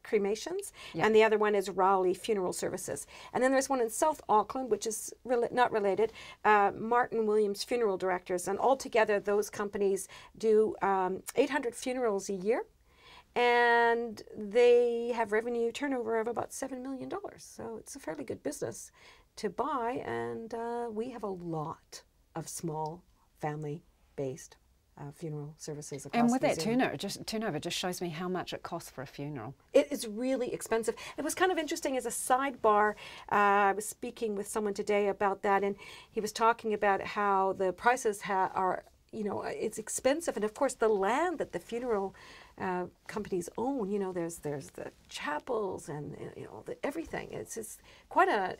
Cremations, and the other one is Rowley Funeral Services. And then there's one in South Auckland, which is not related, Martin Williams Funeral Directors, and altogether those companies do 800 funerals a year, and they have revenue turnover of about $7 million. So it's a fairly good business to buy, and we have a lot of small family-based funeral services across And with New that Zealand. turnover just shows me how much it costs for a funeral. It is really expensive. It was kind of interesting as a sidebar. I was speaking with someone today about that, and he was talking about how the prices are, you know, it's expensive, and of course the land that the funeral companies own, you know, there's the chapels and, you know, everything. It's just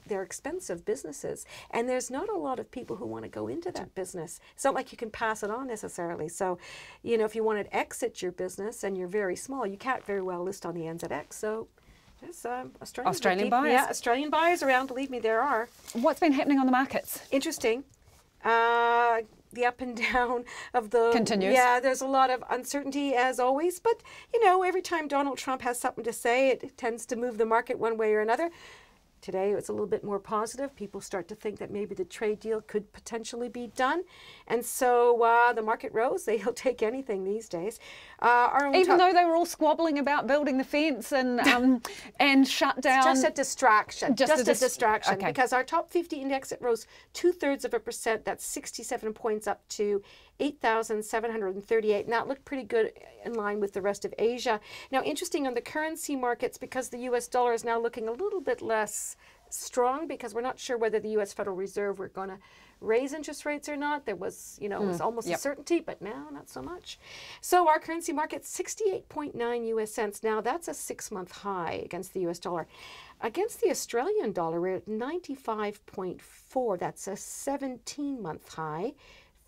they're expensive businesses, and there's not a lot of people who want to go into that business. It's not like you can pass it on necessarily. So, you know, if you want to exit your business and you're very small, you can't very well list on the NZX. So there's Australian buyers. Yeah, Australian buyers around. Believe me, there are. What's been happening on the markets? Interesting. The up and down of the... Continues. Yeah, there's a lot of uncertainty as always, but, you know, every time Donald Trump has something to say, it tends to move the market one way or another. Today, it's a little bit more positive. People start to think that maybe the trade deal could potentially be done. And so the market rose. They'll take anything these days. Even though they were all squabbling about building the fence and shut down. It's just a distraction. Just a distraction. Okay. Because our top 50 index, it rose 0.2%. That's 67 points up to 8,738. And that looked pretty good in line with the rest of Asia. Now, interesting on the currency markets, because the US dollar is now looking a little bit less strong, because we're not sure whether the US Federal Reserve were going to raise interest rates or not. There was, you know, it was almost a certainty, but now not so much. So our currency market, 68.9 US cents. Now that's a 6-month high against the US dollar. Against the Australian dollar, we're at 95.4. That's a 17-month high.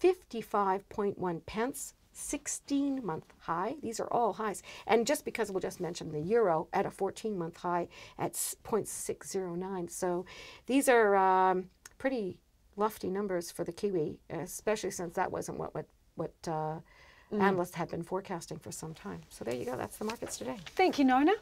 55.1 pence, 16-month high. These are all highs. And just because we'll just mention the euro at a 14-month high at 0.609. So these are pretty lofty numbers for the Kiwi, especially since that wasn't what analysts had been forecasting for some time. So there you go. That's the markets today. Thank you, Nona.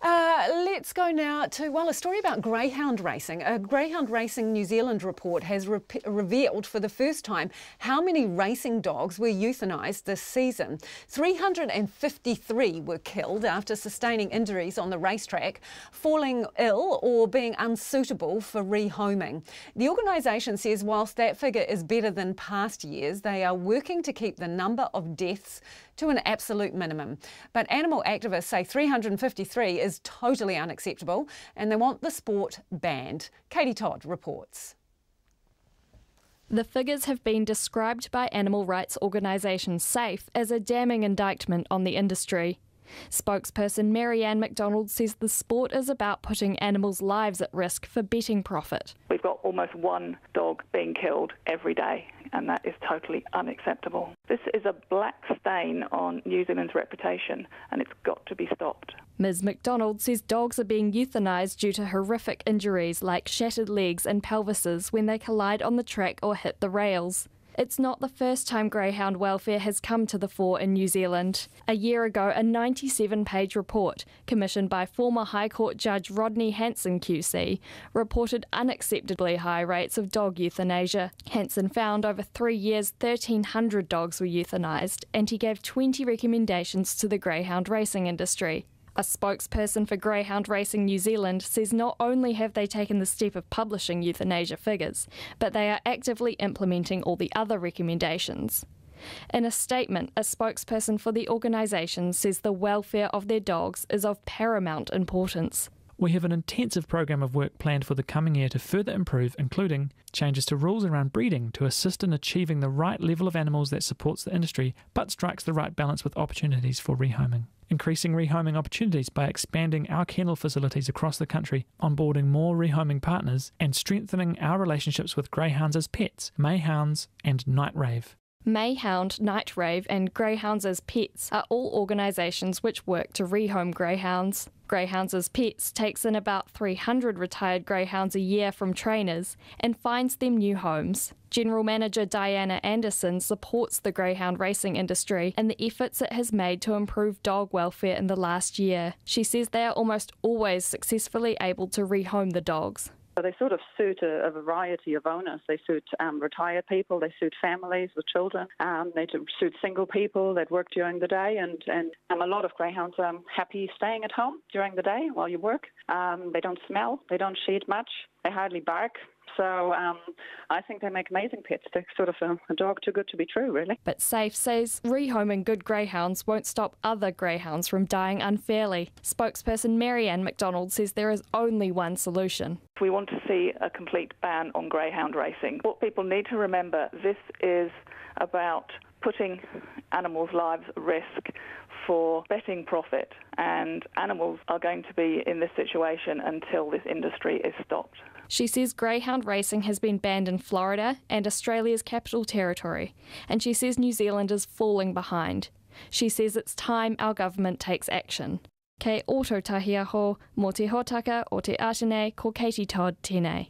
Let's go now to, a story about greyhound racing. A Greyhound Racing New Zealand report has revealed for the first time how many racing dogs were euthanised this season. 353 were killed after sustaining injuries on the racetrack, falling ill or being unsuitable for rehoming. The organisation says whilst that figure is better than past years, they are working to keep the number of deaths to an absolute minimum. But animal activists say 353 is totally unacceptable and they want the sport banned. Katie Todd reports. The figures have been described by animal rights organisation SAFE as a damning indictment on the industry. Spokesperson Marianne McDonald says the sport is about putting animals' lives at risk for betting profit. We've got almost one dog being killed every day and that is totally unacceptable. This is a black stain on New Zealand's reputation, and it's got to be stopped. Ms McDonald says dogs are being euthanised due to horrific injuries like shattered legs and pelvises when they collide on the track or hit the rails. It's not the first time greyhound welfare has come to the fore in New Zealand. A year ago, a 97-page report, commissioned by former High Court Judge Rodney Hanson QC, reported unacceptably high rates of dog euthanasia. Hanson found over 3 years 1,300 dogs were euthanised, and he gave 20 recommendations to the greyhound racing industry. A spokesperson for Greyhound Racing New Zealand says not only have they taken the step of publishing euthanasia figures, but they are actively implementing all the other recommendations. In a statement, a spokesperson for the organisation says the welfare of their dogs is of paramount importance. We have an intensive program of work planned for the coming year to further improve, including changes to rules around breeding to assist in achieving the right level of animals that supports the industry but strikes the right balance with opportunities for rehoming. Increasing rehoming opportunities by expanding our kennel facilities across the country, onboarding more rehoming partners, and strengthening our relationships with greyhounds as pets, mayhounds and Night Rave. Mayhound, Night Rave and Greyhounds as Pets are all organisations which work to rehome greyhounds. Greyhounds as Pets takes in about 300 retired greyhounds a year from trainers and finds them new homes. General Manager Diana Anderson supports the greyhound racing industry and the efforts it has made to improve dog welfare in the last year. She says they are almost always successfully able to rehome the dogs. They sort of suit a variety of owners. They suit retired people, they suit families with children, they suit single people that work during the day, and a lot of greyhounds are happy staying at home during the day while you work. They don't smell, they don't shed much, they hardly bark. So I think they make amazing pets. They're sort of a dog too good to be true, really. But SAFE says rehoming good greyhounds won't stop other greyhounds from dying unfairly. Spokesperson Marianne McDonald says there is only one solution. We want to see a complete ban on greyhound racing. What people need to remember, this is about putting animals' lives at risk for betting profit, and animals are going to be in this situation until this industry is stopped. She says greyhound racing has been banned in Florida and Australia's Capital Territory, and she says New Zealand is falling behind. She says it's time our government takes action. Kei Ototahi aho, mō te hōtaka o te Atenei, ko Katie Todd tēnei.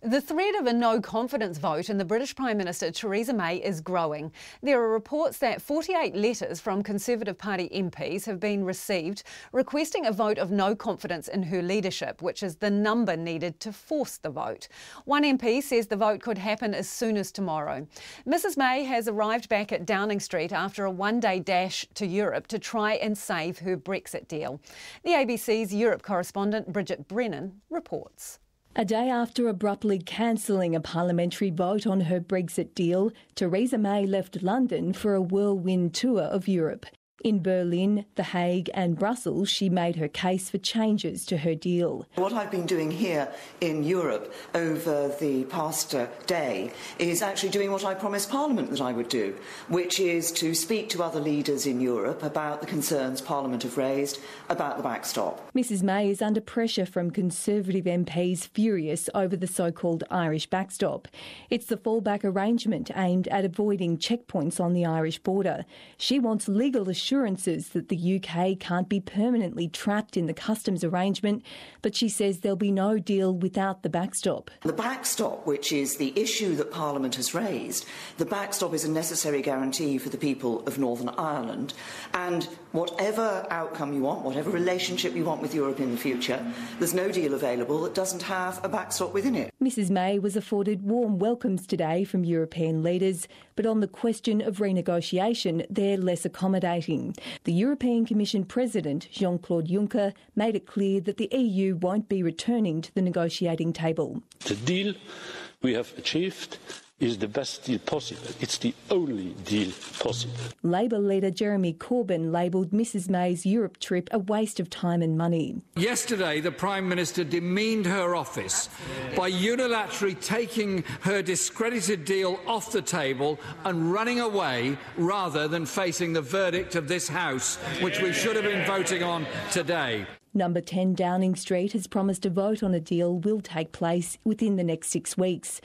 The threat of a no-confidence vote in the British Prime Minister Theresa May is growing. There are reports that 48 letters from Conservative Party MPs have been received requesting a vote of no confidence in her leadership, which is the number needed to force the vote. One MP says the vote could happen as soon as tomorrow. Mrs May has arrived back at Downing Street after a one-day dash to Europe to try and save her Brexit deal. The ABC's Europe correspondent Bridget Brennan reports. A day after abruptly cancelling a parliamentary vote on her Brexit deal, Theresa May left London for a whirlwind tour of Europe. In Berlin, The Hague and Brussels, she made her case for changes to her deal. What I've been doing here in Europe over the past day is actually doing what I promised Parliament that I would do, which is to speak to other leaders in Europe about the concerns Parliament have raised about the backstop. Mrs May is under pressure from Conservative MPs furious over the so-called Irish backstop. It's the fallback arrangement aimed at avoiding checkpoints on the Irish border. She wants legal assurances that the UK can't be permanently trapped in the customs arrangement, but she says there'll be no deal without the backstop. The backstop, which is the issue that Parliament has raised, the backstop is a necessary guarantee for the people of Northern Ireland, and whatever outcome you want, whatever relationship you want with Europe in the future, there's no deal available that doesn't have a backstop within it. Mrs May was afforded warm welcomes today from European leaders, but on the question of renegotiation, they're less accommodating. The European Commission President, Jean-Claude Juncker, made it clear that the EU won't be returning to the negotiating table. The deal we have achieved is the best deal possible. It's the only deal possible. Labour leader Jeremy Corbyn labelled Mrs May's Europe trip a waste of time and money. Yesterday, the Prime Minister demeaned her office by unilaterally taking her discredited deal off the table and running away rather than facing the verdict of this House, which we should have been voting on today. Number 10 Downing Street has promised a vote on a deal will take place within the next 6 weeks.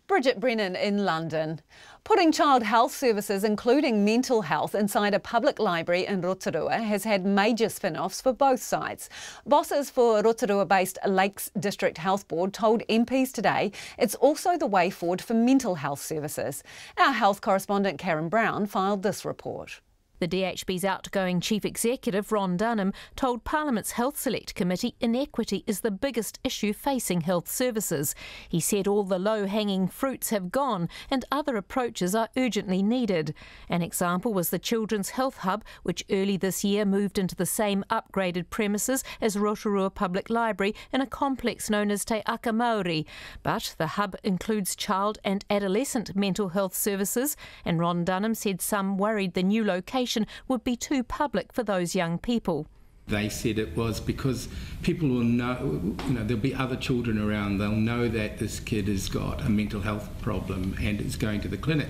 Bridget Brennan in London. Putting child health services, including mental health, inside a public library in Rotorua has had major spin-offs for both sides. Bosses for Rotorua-based Lakes District Health Board told MPs today it's also the way forward for mental health services. Our health correspondent Karen Brown filed this report. The DHB's outgoing Chief Executive, Ron Dunham, told Parliament's Health Select Committee inequity is the biggest issue facing health services. He said all the low-hanging fruits have gone and other approaches are urgently needed. An example was the Children's Health Hub, which early this year moved into the same upgraded premises as Rotorua Public Library in a complex known as Te Aka Māori. But the hub includes child and adolescent mental health services, and Ron Dunham said some worried the new location would be too public for those young people. They said it was because people will know, there'll be other children around, they'll know that this kid has got a mental health problem and is going to the clinic.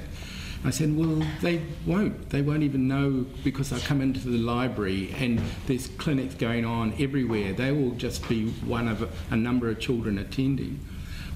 I said, well, they won't even know because they'll come into the library and there's clinics going on everywhere. They will just be one of a number of children attending.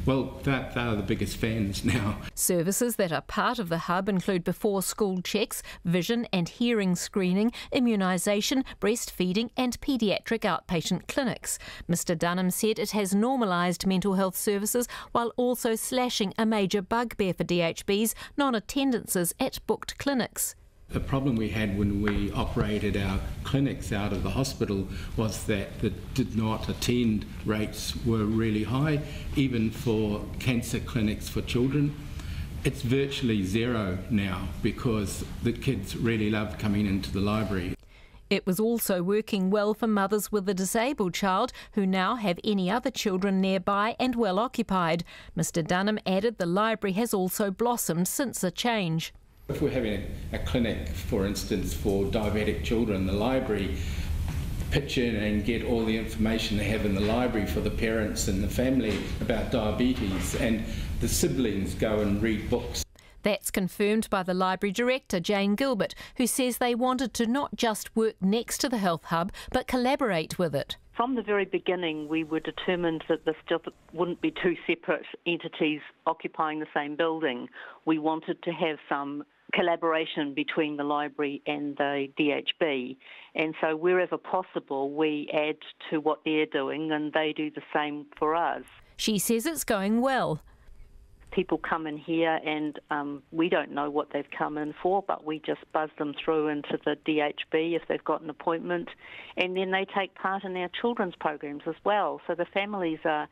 Well, they are the biggest fans now. Services that are part of the hub include before-school checks, vision and hearing screening, immunisation, breastfeeding and paediatric outpatient clinics. Mr Dunham said it has normalised mental health services while also slashing a major bugbear for DHBs, non-attendances at booked clinics. The problem we had when we operated our clinics out of the hospital was that the did not attend rates were really high, even for cancer clinics for children. It's virtually zero now because the kids really love coming into the library. It was also working well for mothers with a disabled child who now have any other children nearby and well occupied. Mr Dunham added the library has also blossomed since the change. If we're having a clinic, for instance, for diabetic children, the library pitch in and get all the information they have in the library for the parents and the family about diabetes, and the siblings go and read books. That's confirmed by the library director, Jane Gilbert, who says they wanted to not just work next to the health hub, but collaborate with it. From the very beginning, we were determined that this just wouldn't be two separate entities occupying the same building. We wanted to have some collaboration between the library and the DHB, and so wherever possible we add to what they're doing and they do the same for us. She says it's going well. People come in here and we don't know what they've come in for, but we just buzz them through into the DHB if they've got an appointment, and then they take part in our children's programs as well. So the families are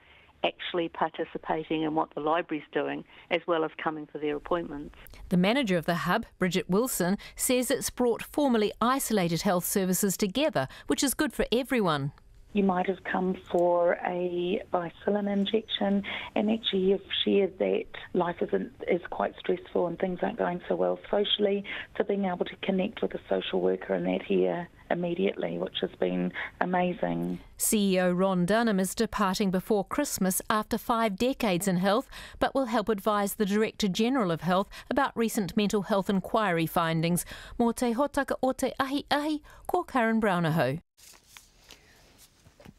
actually participating in what the library's doing as well as coming for their appointments. The manager of the hub, Bridget Wilson, says it's brought formerly isolated health services together, which is good for everyone. You might have come for a bicillin injection and actually you've shared that life is quite stressful and things aren't going so well socially, so being able to connect with a social worker and that here immediately, which has been amazing. CEO Ron Dunham is departing before Christmas after 5 decades in health, but will help advise the Director General of Health about recent mental health inquiry findings. Mō te hotaka o te ahi, ko Karen Brown aho.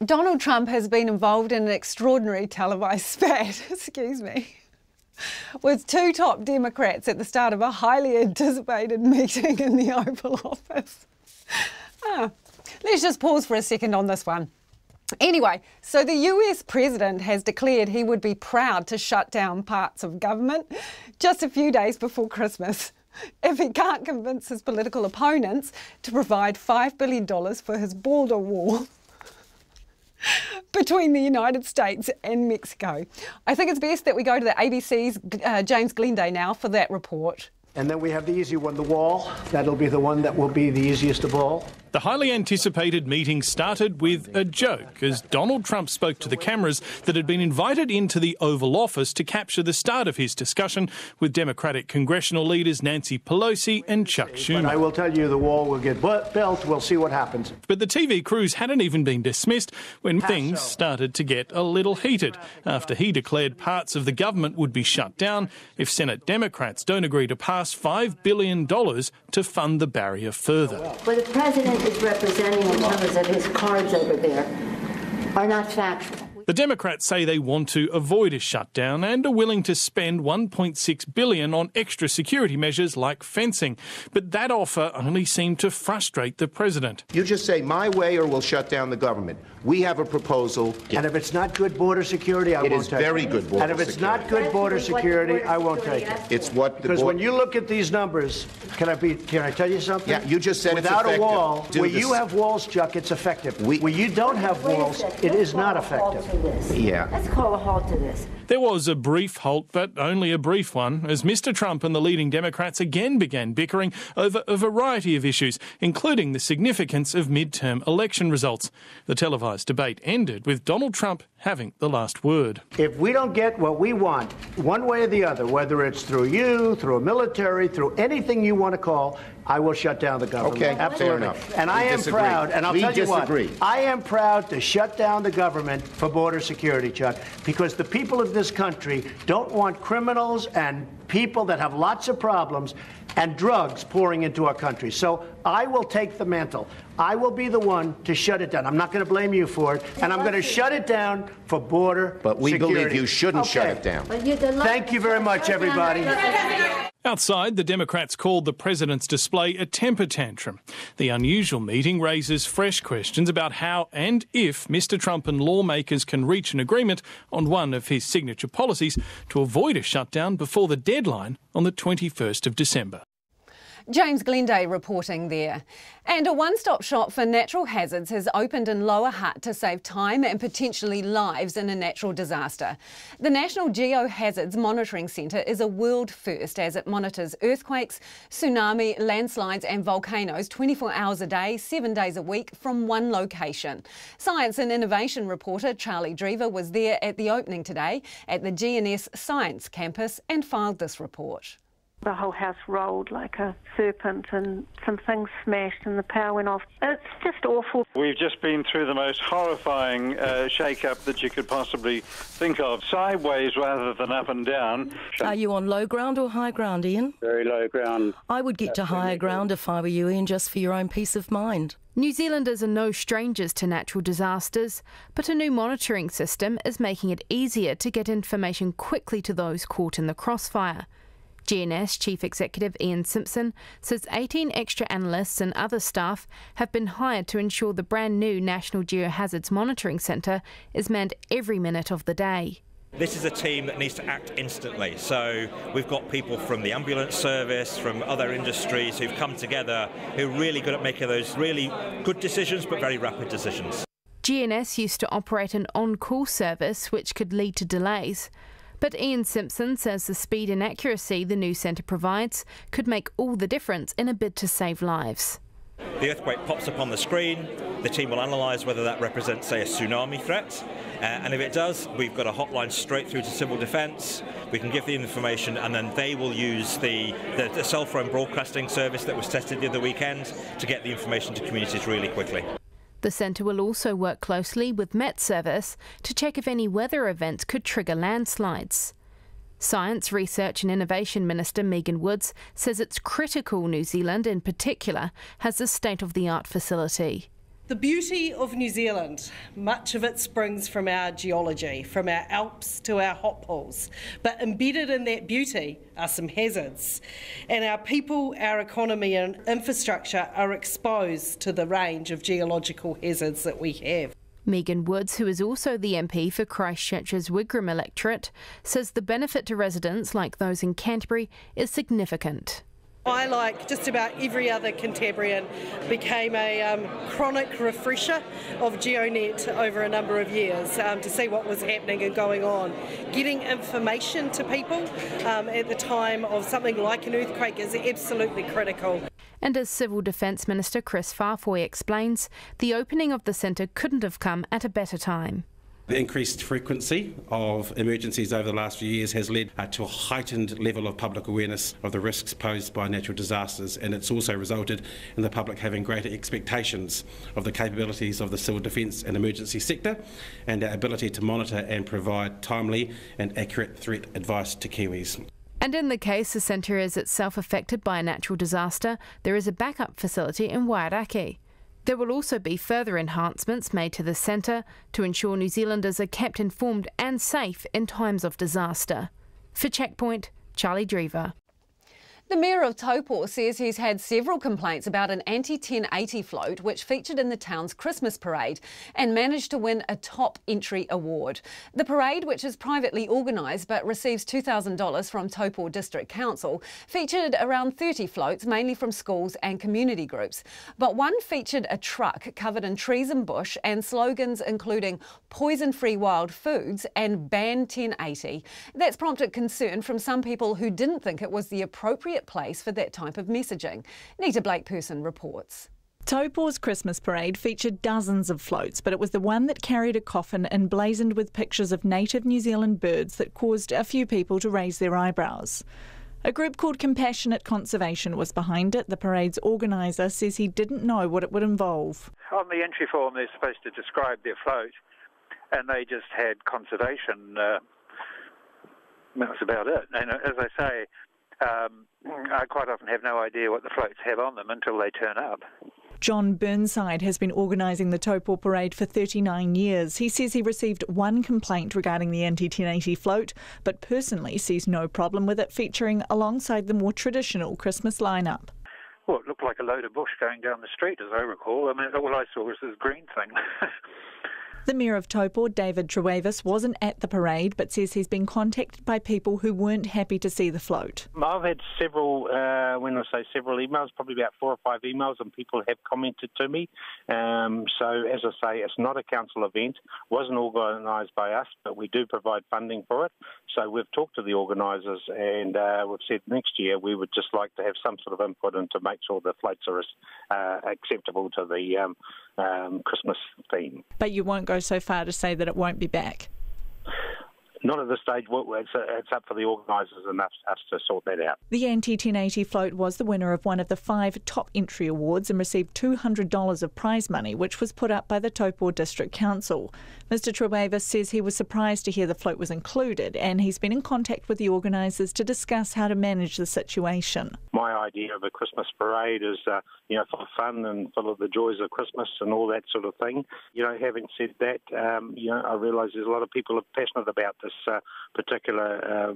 Donald Trump has been involved in an extraordinary televised spat, with 2 top Democrats at the start of a highly anticipated meeting in the Oval Office. Let's just pause for a second on this one. Anyway, so the US president has declared he would be proud to shut down parts of government just a few days before Christmas if he can't convince his political opponents to provide $5 billion for his border wall between the United States and Mexico. I think it's best that we go to the ABC's James Glenday now for that report. And then we have the easy one, the wall. That'll be the one that will be the easiest of all. The highly anticipated meeting started with a joke as Donald Trump spoke to the cameras that had been invited into the Oval Office to capture the start of his discussion with Democratic congressional leaders Nancy Pelosi and Chuck Schumer. But I will tell you the wall will get built. We'll see what happens. But the TV crews hadn't even been dismissed when things started to get a little heated after he declared parts of the government would be shut down if Senate Democrats don't agree to pass $5 billion to fund the barrier further. Well, the president is representing in terms of his cards over there are not factual. The Democrats say they want to avoid a shutdown and are willing to spend $1.6 billion on extra security measures like fencing. But that offer only seemed to frustrate the president. You just say my way or we'll shut down the government. We have a proposal. And if it's not good border security, I won't take it. It is very good border security. And if it's not good border security, I won't take it. It's what the Because when you look at these numbers, can I tell you something? Yeah, you just said without it's effective. a wall, where you have walls, Chuck, it's effective. Where you don't have walls, it is not effective. Yeah. Let's call a halt to this. There was a brief halt, but only a brief one, as Mr Trump and the leading Democrats again began bickering over a variety of issues, including the significance of midterm election results. The televised debate ended with Donald Trump having the last word. If we don't get what we want, one way or the other, whether it's through you, through a military, through anything you want to call, I will shut down the government. Okay, absolutely. fair enough. And I am proud, and I'll tell you what, I am proud to shut down the government for border security, Chuck, because the people of this country don't want criminals and people that have lots of problems and drugs pouring into our country. So I will take the mantle. I will be the one to shut it down. I'm not going to blame you for it, and I'm going to shut it down for border But we security. believe you shouldn't shut it down. Thank you very much, everybody. Outside, the Democrats called the president's display a temper tantrum. The unusual meeting raises fresh questions about how and if Mr Trump and lawmakers can reach an agreement on one of his signature policies to avoid a shutdown before the deadline on the 21st of December. James Glenday reporting there. And a one-stop shop for natural hazards has opened in Lower Hutt to save time and potentially lives in a natural disaster. The National Geohazards Monitoring Centre is a world first as it monitors earthquakes, tsunami, landslides and volcanoes 24 hours a day, 7 days a week from one location. Science and Innovation reporter Charlie Drever was there at the opening today at the GNS Science Campus and filed this report. The whole house rolled like a serpent and some things smashed and the power went off. It's just awful. We've just been through the most horrifying shake-up that you could possibly think of. Sideways rather than up and down. Are you on low ground or high ground, Ian? Very low ground. I would get to higher ground if I were you, Ian, just for your own peace of mind. New Zealanders are no strangers to natural disasters, but a new monitoring system is making it easier to get information quickly to those caught in the crossfire. GNS Chief Executive Ian Simpson says 18 extra analysts and other staff have been hired to ensure the brand new National Geohazards Monitoring Centre is manned every minute of the day. This is a team that needs to act instantly, so we've got people from the ambulance service, from other industries who've come together who are really good at making those really good decisions but very rapid decisions. GNS used to operate an on-call service which could lead to delays. But Ian Simpson says the speed and accuracy the new centre provides could make all the difference in a bid to save lives. The earthquake pops up on the screen, the team will analyse whether that represents, say, a tsunami threat, and if it does, we've got a hotline straight through to Civil Defence. We can give the information and then they will use the cell phone broadcasting service that was tested the other weekend to get the information to communities really quickly. The centre will also work closely with Met Service to check if any weather events could trigger landslides. Science, Research and Innovation Minister Megan Woods says it's critical New Zealand in particular has a state-of-the-art facility. The beauty of New Zealand, much of it springs from our geology, from our Alps to our hot pools. But embedded in that beauty are some hazards. And our people, our economy and infrastructure are exposed to the range of geological hazards that we have. Megan Woods, who is also the MP for Christchurch's Wigram electorate, says the benefit to residents like those in Canterbury is significant. I, like just about every other Cantabrian, became a chronic refresher of GeoNet over a number of years to see what was happening and going on. Getting information to people at the time of something like an earthquake is absolutely critical. And as Civil Defence Minister Chris Farfoy explains, the opening of the centre couldn't have come at a better time. The increased frequency of emergencies over the last few years has led to a heightened level of public awareness of the risks posed by natural disasters, and it's also resulted in the public having greater expectations of the capabilities of the civil defence and emergency sector and our ability to monitor and provide timely and accurate threat advice to Kiwis. And in the case the centre is itself affected by a natural disaster, there is a backup facility in Waiaraki. There will also be further enhancements made to the centre to ensure New Zealanders are kept informed and safe in times of disaster. For Checkpoint, Charlie Drever. The Mayor of Taupo says he's had several complaints about an anti-1080 float which featured in the town's Christmas parade and managed to win a top entry award. The parade, which is privately organised but receives $2,000 from Taupo District Council, featured around 30 floats, mainly from schools and community groups. But one featured a truck covered in trees and bush and slogans including poison-free wild foods and ban 1080. That's prompted concern from some people who didn't think it was the appropriate place for that type of messaging. Nita Blake-Person reports. Taupo's Christmas parade featured dozens of floats, but it was the one that carried a coffin emblazoned with pictures of native New Zealand birds that caused a few people to raise their eyebrows. A group called Compassionate Conservation was behind it. The parade's organiser says he didn't know what it would involve. On the entry form, they're supposed to describe their float, and they just had conservation. That was about it. And as I say, I quite often have no idea what the floats have on them until they turn up. John Burnside has been organising the Taupo parade for 39 years. He says he received one complaint regarding the anti-1080 float, but personally sees no problem with it featuring alongside the more traditional Christmas lineup. Well, it looked like a load of bush going down the street, as I recall. I mean, all I saw was this green thing. The Mayor of Taupo, David Trewavis, wasn't at the parade but says he's been contacted by people who weren't happy to see the float. I've had several, when I say several emails, probably about 4 or 5 emails, and people have commented to me. So, as I say, it's not a council event, wasn't organised by us, but we do provide funding for it. So we've talked to the organisers and we've said next year we would just like to have some sort of input and to make sure the floats are acceptable to the Christmas theme. But you won't go so far to say that it won't be back? Not at this stage. It's up for the organisers and us to sort that out. The anti-1080 float was the winner of one of the 5 top entry awards and received $200 of prize money, which was put up by the Taupo District Council. Mr Trewavis says he was surprised to hear the float was included, and he's been in contact with the organisers to discuss how to manage the situation. My idea of a Christmas parade is, for fun and full of the joys of Christmas and all that sort of thing. Having said that, I realise there's a lot of people are passionate about this particular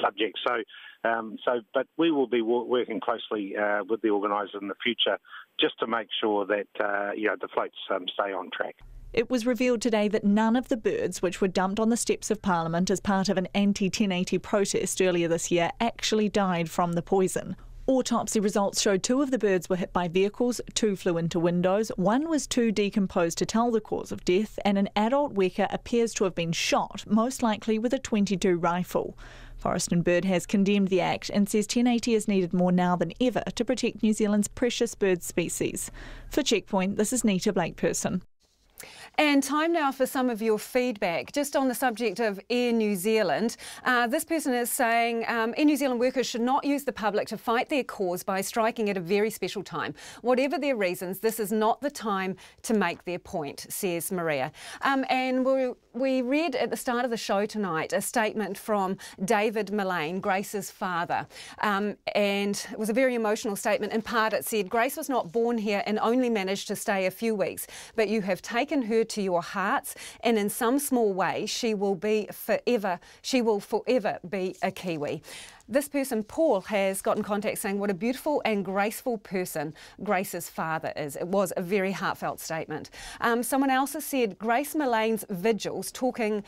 subject. But we will be working closely with the organiser in the future just to make sure that the floats stay on track. It was revealed today that none of the birds which were dumped on the steps of Parliament as part of an anti-1080 protest earlier this year actually died from the poison. Autopsy results showed 2 of the birds were hit by vehicles, 2 flew into windows, 1 was too decomposed to tell the cause of death, and an adult weka appears to have been shot, most likely with a .22 rifle. Forest and Bird has condemned the act and says 1080 is needed more now than ever to protect New Zealand's precious bird species. For Checkpoint, this is Nita Blake-Person. And time now for some of your feedback. Just on the subject of Air New Zealand, this person is saying Air New Zealand workers should not use the public to fight their cause by striking at a very special time. Whatever their reasons, this is not the time to make their point, says Maria. And we read at the start of the show tonight a statement from David Mullane, Grace's father. And it was a very emotional statement. In part, it said, Grace was not born here and only managed to stay a few weeks, but you have taken her to your hearts, and in some small way she will forever be a Kiwi. This person, Paul, has got in contact saying what a beautiful and graceful person Grace's father is. It was a very heartfelt statement. Someone else has said Grace Mullane's vigils, talking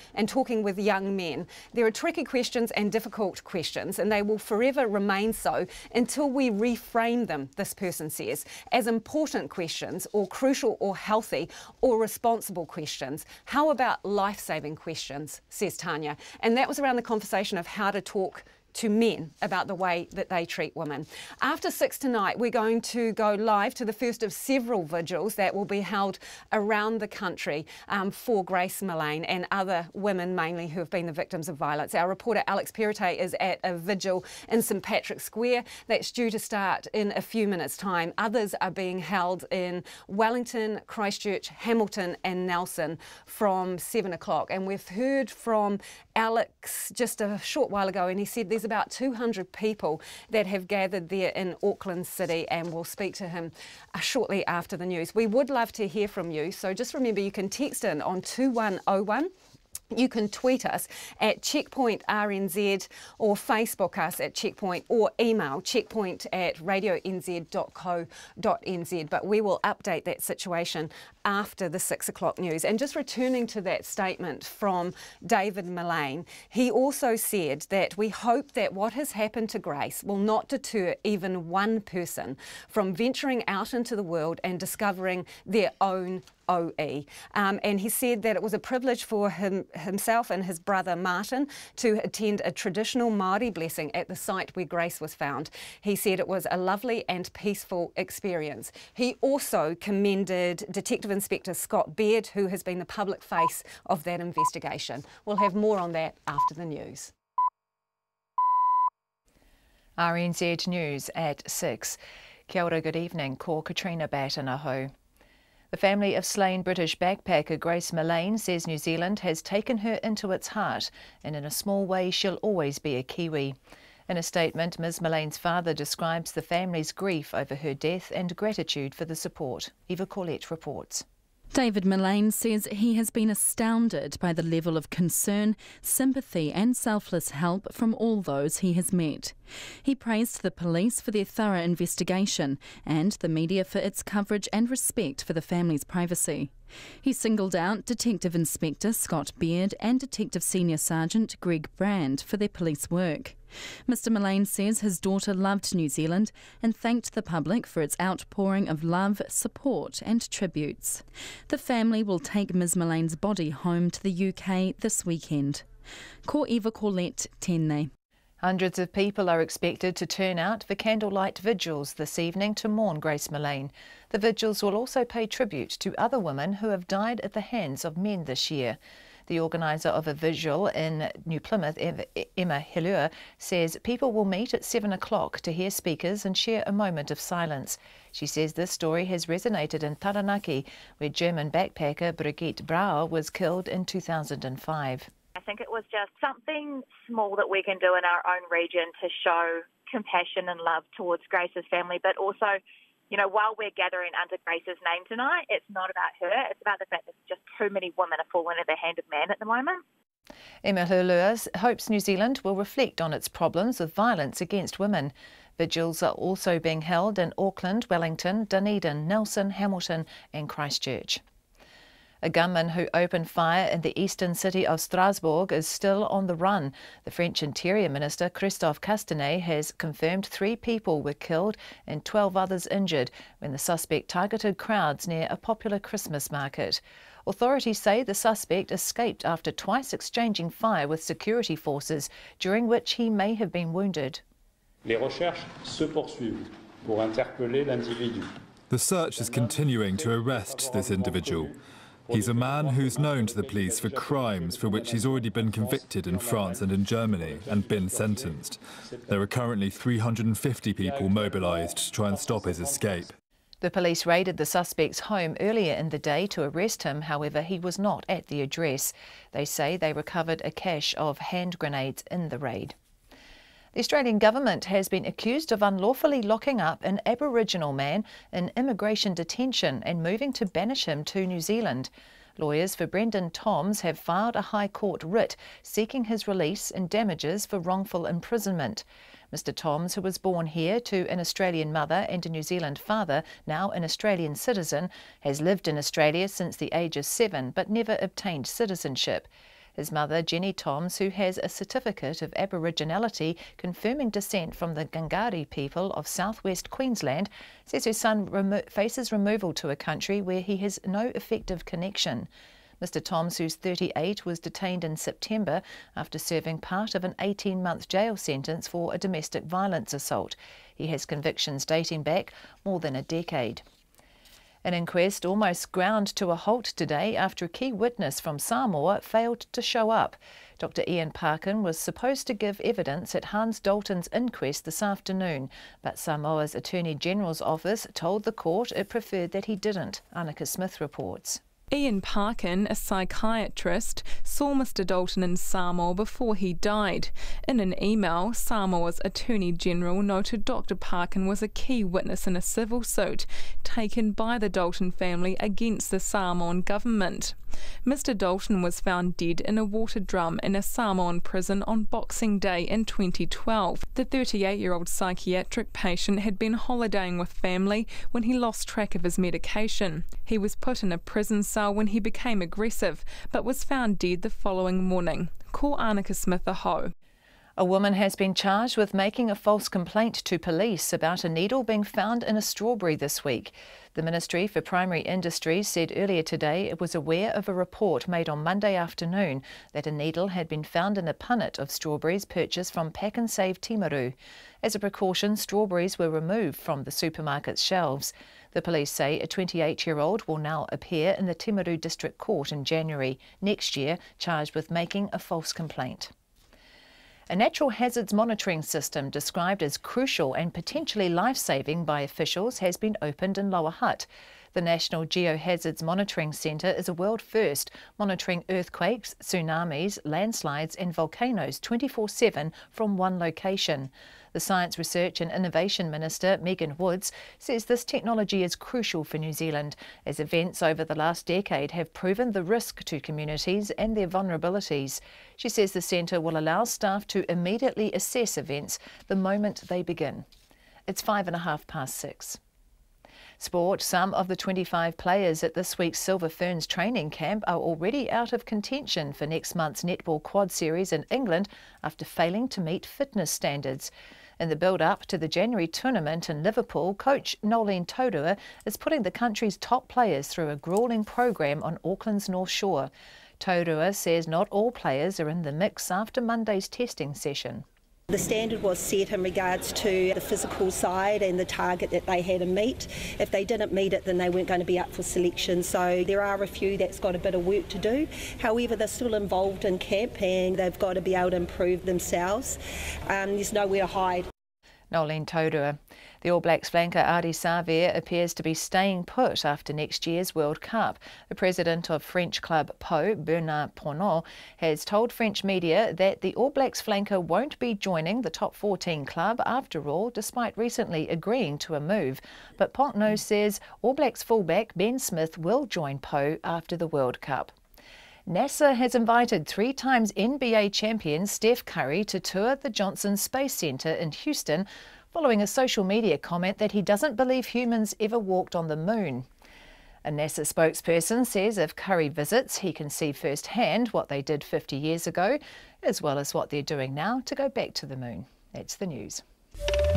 with young men. There are tricky questions and difficult questions, and they will forever remain so until we reframe them, this person says, as important questions or crucial or healthy or responsible questions. How about life-saving questions, says Tanya. And that was around the conversation of how to talk to men about the way that they treat women. After 6 tonight, we're going to go live to the first of several vigils that will be held around the country for Grace Mullane and other women mainly who have been the victims of violence. Our reporter Alex Perrottet is at a vigil in St Patrick's Square that's due to start in a few minutes' time. Others are being held in Wellington, Christchurch, Hamilton and Nelson from 7 o'clock. And we've heard from Alex just a short while ago, and he said there's there's about 200 people that have gathered there in Auckland City, and we'll speak to him shortly after the news. We would love to hear from you, so just remember you can text in on 2101. You can tweet us at Checkpoint RNZ or Facebook us at Checkpoint or email checkpoint@radionz.co.nz. But we will update that situation after the 6 o'clock news. And just returning to that statement from David Mullane, he also said that we hope that what has happened to Grace will not deter even one person from venturing out into the world and discovering their own OE. And he said that it was a privilege for himself and his brother Martin to attend a traditional Māori blessing at the site where Grace was found. He said it was a lovely and peaceful experience. He also commended Detective Inspector Scott Beard, who has been the public face of that investigation. We'll have more on that after the news. RNZ News at 6. Kia ora, good evening. Ko Katrina Batanaho. The family of slain British backpacker Grace Mullane says New Zealand has taken her into its heart, and in a small way she'll always be a Kiwi. In a statement, Ms Mullane's father describes the family's grief over her death and gratitude for the support. Eva Corlett reports. David Mullane says he has been astounded by the level of concern, sympathy and selfless help from all those he has met. He praised the police for their thorough investigation and the media for its coverage and respect for the family's privacy. He singled out Detective Inspector Scott Beard and Detective Senior Sergeant Greg Brand for their police work. Mr Mullane says his daughter loved New Zealand and thanked the public for its outpouring of love, support and tributes. The family will take Ms Mullane's body home to the UK this weekend. Ko Eva Corlett, Tēnei. Hundreds of people are expected to turn out for candlelight vigils this evening to mourn Grace Mullane. The vigils will also pay tribute to other women who have died at the hands of men this year. The organiser of a vigil in New Plymouth, Emma Helua, says people will meet at 7 o'clock to hear speakers and share a moment of silence. She says this story has resonated in Taranaki, where German backpacker Brigitte Brauer was killed in 2005. I think it was just something small that we can do in our own region to show compassion and love towards Grace's family, but also, you know, while we're gathering under Grace's name tonight, it's not about her, it's about the fact that just too many women are falling at the hand of man at the moment. Emma Helua hopes New Zealand will reflect on its problems with violence against women. Vigils are also being held in Auckland, Wellington, Dunedin, Nelson, Hamilton and Christchurch. A gunman who opened fire in the eastern city of Strasbourg is still on the run. The French Interior Minister Christophe Castanet has confirmed 3 people were killed and 12 others injured when the suspect targeted crowds near a popular Christmas market. Authorities say the suspect escaped after twice exchanging fire with security forces, during which he may have been wounded. Les recherches se poursuivent pour interpeller l'individu. The search is continuing to arrest this individual. He's a man who's known to the police for crimes for which he's already been convicted in France and in Germany and been sentenced. There are currently 350 people mobilised to try and stop his escape. The police raided the suspect's home earlier in the day to arrest him. However, he was not at the address. They say they recovered a cache of hand grenades in the raid. The Australian government has been accused of unlawfully locking up an Aboriginal man in immigration detention and moving to banish him to New Zealand. Lawyers for Brendan Toms have filed a High Court writ seeking his release and damages for wrongful imprisonment. Mr Toms, who was born here to an Australian mother and a New Zealand father, now an Australian citizen, has lived in Australia since the age of 7 but never obtained citizenship. His mother, Jenny Toms, who has a certificate of Aboriginality confirming descent from the Gungari people of southwest Queensland, says her son faces removal to a country where he has no effective connection. Mr Toms, who's 38, was detained in September after serving part of an 18-month jail sentence for a domestic violence assault. He has convictions dating back more than a decade. An inquest almost ground to a halt today after a key witness from Samoa failed to show up. Dr Ian Parkin was supposed to give evidence at Hans Dalton's inquest this afternoon, but Samoa's Attorney General's office told the court it preferred that he didn't. Annika Smith reports. Ian Parkin, a psychiatrist, saw Mr Dalton in Samoa before he died. In an email, Samoa's Attorney General noted Dr Parkin was a key witness in a civil suit taken by the Dalton family against the Samoan government. Mr Dalton was found dead in a water drum in a Samoan prison on Boxing Day in 2012. The 38-year-old psychiatric patient had been holidaying with family when he lost track of his medication. He was put in a prison cell when he became aggressive, but was found dead the following morning. Ko Annika Smith aho. A woman has been charged with making a false complaint to police about a needle being found in a strawberry this week. The Ministry for Primary Industries said earlier today it was aware of a report made on Monday afternoon that a needle had been found in a punnet of strawberries purchased from Pack and Save Timaru. As a precaution, strawberries were removed from the supermarket's shelves. The police say a 28-year-old will now appear in the Timaru District Court in January next year, charged with making a false complaint. A natural hazards monitoring system described as crucial and potentially life-saving by officials has been opened in Lower Hutt. The National Geohazards Monitoring Centre is a world first, monitoring earthquakes, tsunamis, landslides and volcanoes 24/7 from one location. The Science, Research and Innovation Minister, Megan Woods, says this technology is crucial for New Zealand, as events over the last decade have proven the risk to communities and their vulnerabilities. She says the centre will allow staff to immediately assess events the moment they begin. It's 6:05. Sport. Some of the 25 players at this week's Silver Ferns training camp are already out of contention for next month's Netball Quad Series in England after failing to meet fitness standards. In the build-up to the January tournament in Liverpool, coach Nolene Taurua is putting the country's top players through a gruelling program on Auckland's North Shore. Taurua says not all players are in the mix after Monday's testing session. The standard was set in regards to the physical side and the target that they had to meet. If they didn't meet it, then they weren't going to be up for selection. So there are a few that's got a bit of work to do. However, they're still involved in camp and they've got to be able to improve themselves. There's nowhere to hide. Nolene Taurua. The All Blacks flanker Ardie Savea appears to be staying put after next year's World Cup. The president of French club Pau, Bernard Pornot, has told French media that the All Blacks flanker won't be joining the top 14 club after all, despite recently agreeing to a move. But Pornot says All Blacks fullback Ben Smith will join Pau after the World Cup. NASA has invited 3 times NBA champion Steph Curry to tour the Johnson Space Center in Houston, following a social media comment that he doesn't believe humans ever walked on the moon. A NASA spokesperson says if Curry visits, he can see firsthand what they did 50 years ago, as well as what they're doing now to go back to the moon. That's the news.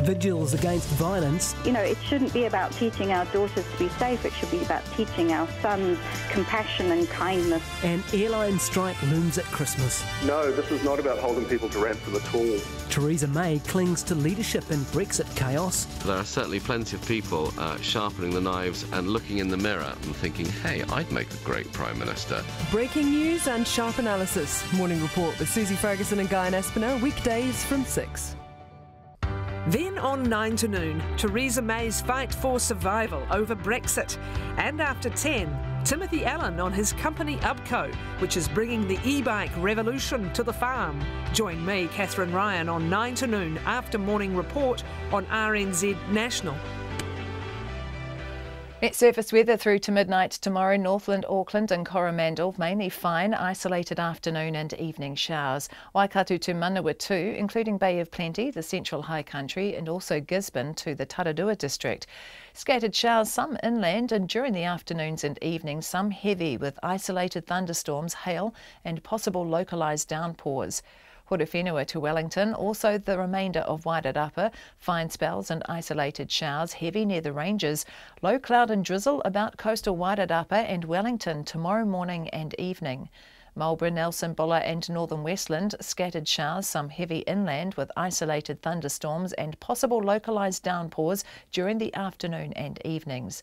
Vigils against violence. You know, it shouldn't be about teaching our daughters to be safe, it should be about teaching our sons compassion and kindness. An airline strike looms at Christmas. No, this is not about holding people to ransom at all. Theresa May clings to leadership in Brexit chaos. There are certainly plenty of people sharpening the knives and looking in the mirror and thinking, hey, I'd make a great Prime Minister. Breaking news and sharp analysis. Morning Report with Susie Ferguson and Guy Aspinall, weekdays from 6. Then on 9 to noon, Theresa May's fight for survival over Brexit. And after 10, Timothy Allen on his company Ubco, which is bringing the e-bike revolution to the farm. Join me, Catherine Ryan, on 9 to noon after Morning Report on RNZ National. Wet surface weather through to midnight tomorrow. Northland, Auckland and Coromandel mainly fine, isolated afternoon and evening showers. Waikato to Manawa too, including Bay of Plenty, the Central High Country and also Gisborne to the Tararua district. Scattered showers, some inland, and during the afternoons and evenings some heavy with isolated thunderstorms, hail and possible localised downpours. Horowhenua to Wellington, also the remainder of Wairarapa, fine spells and isolated showers, heavy near the ranges, low cloud and drizzle about coastal Wairarapa and Wellington tomorrow morning and evening. Marlborough, Nelson, Buller and northern Westland, scattered showers, some heavy inland with isolated thunderstorms and possible localised downpours during the afternoon and evenings.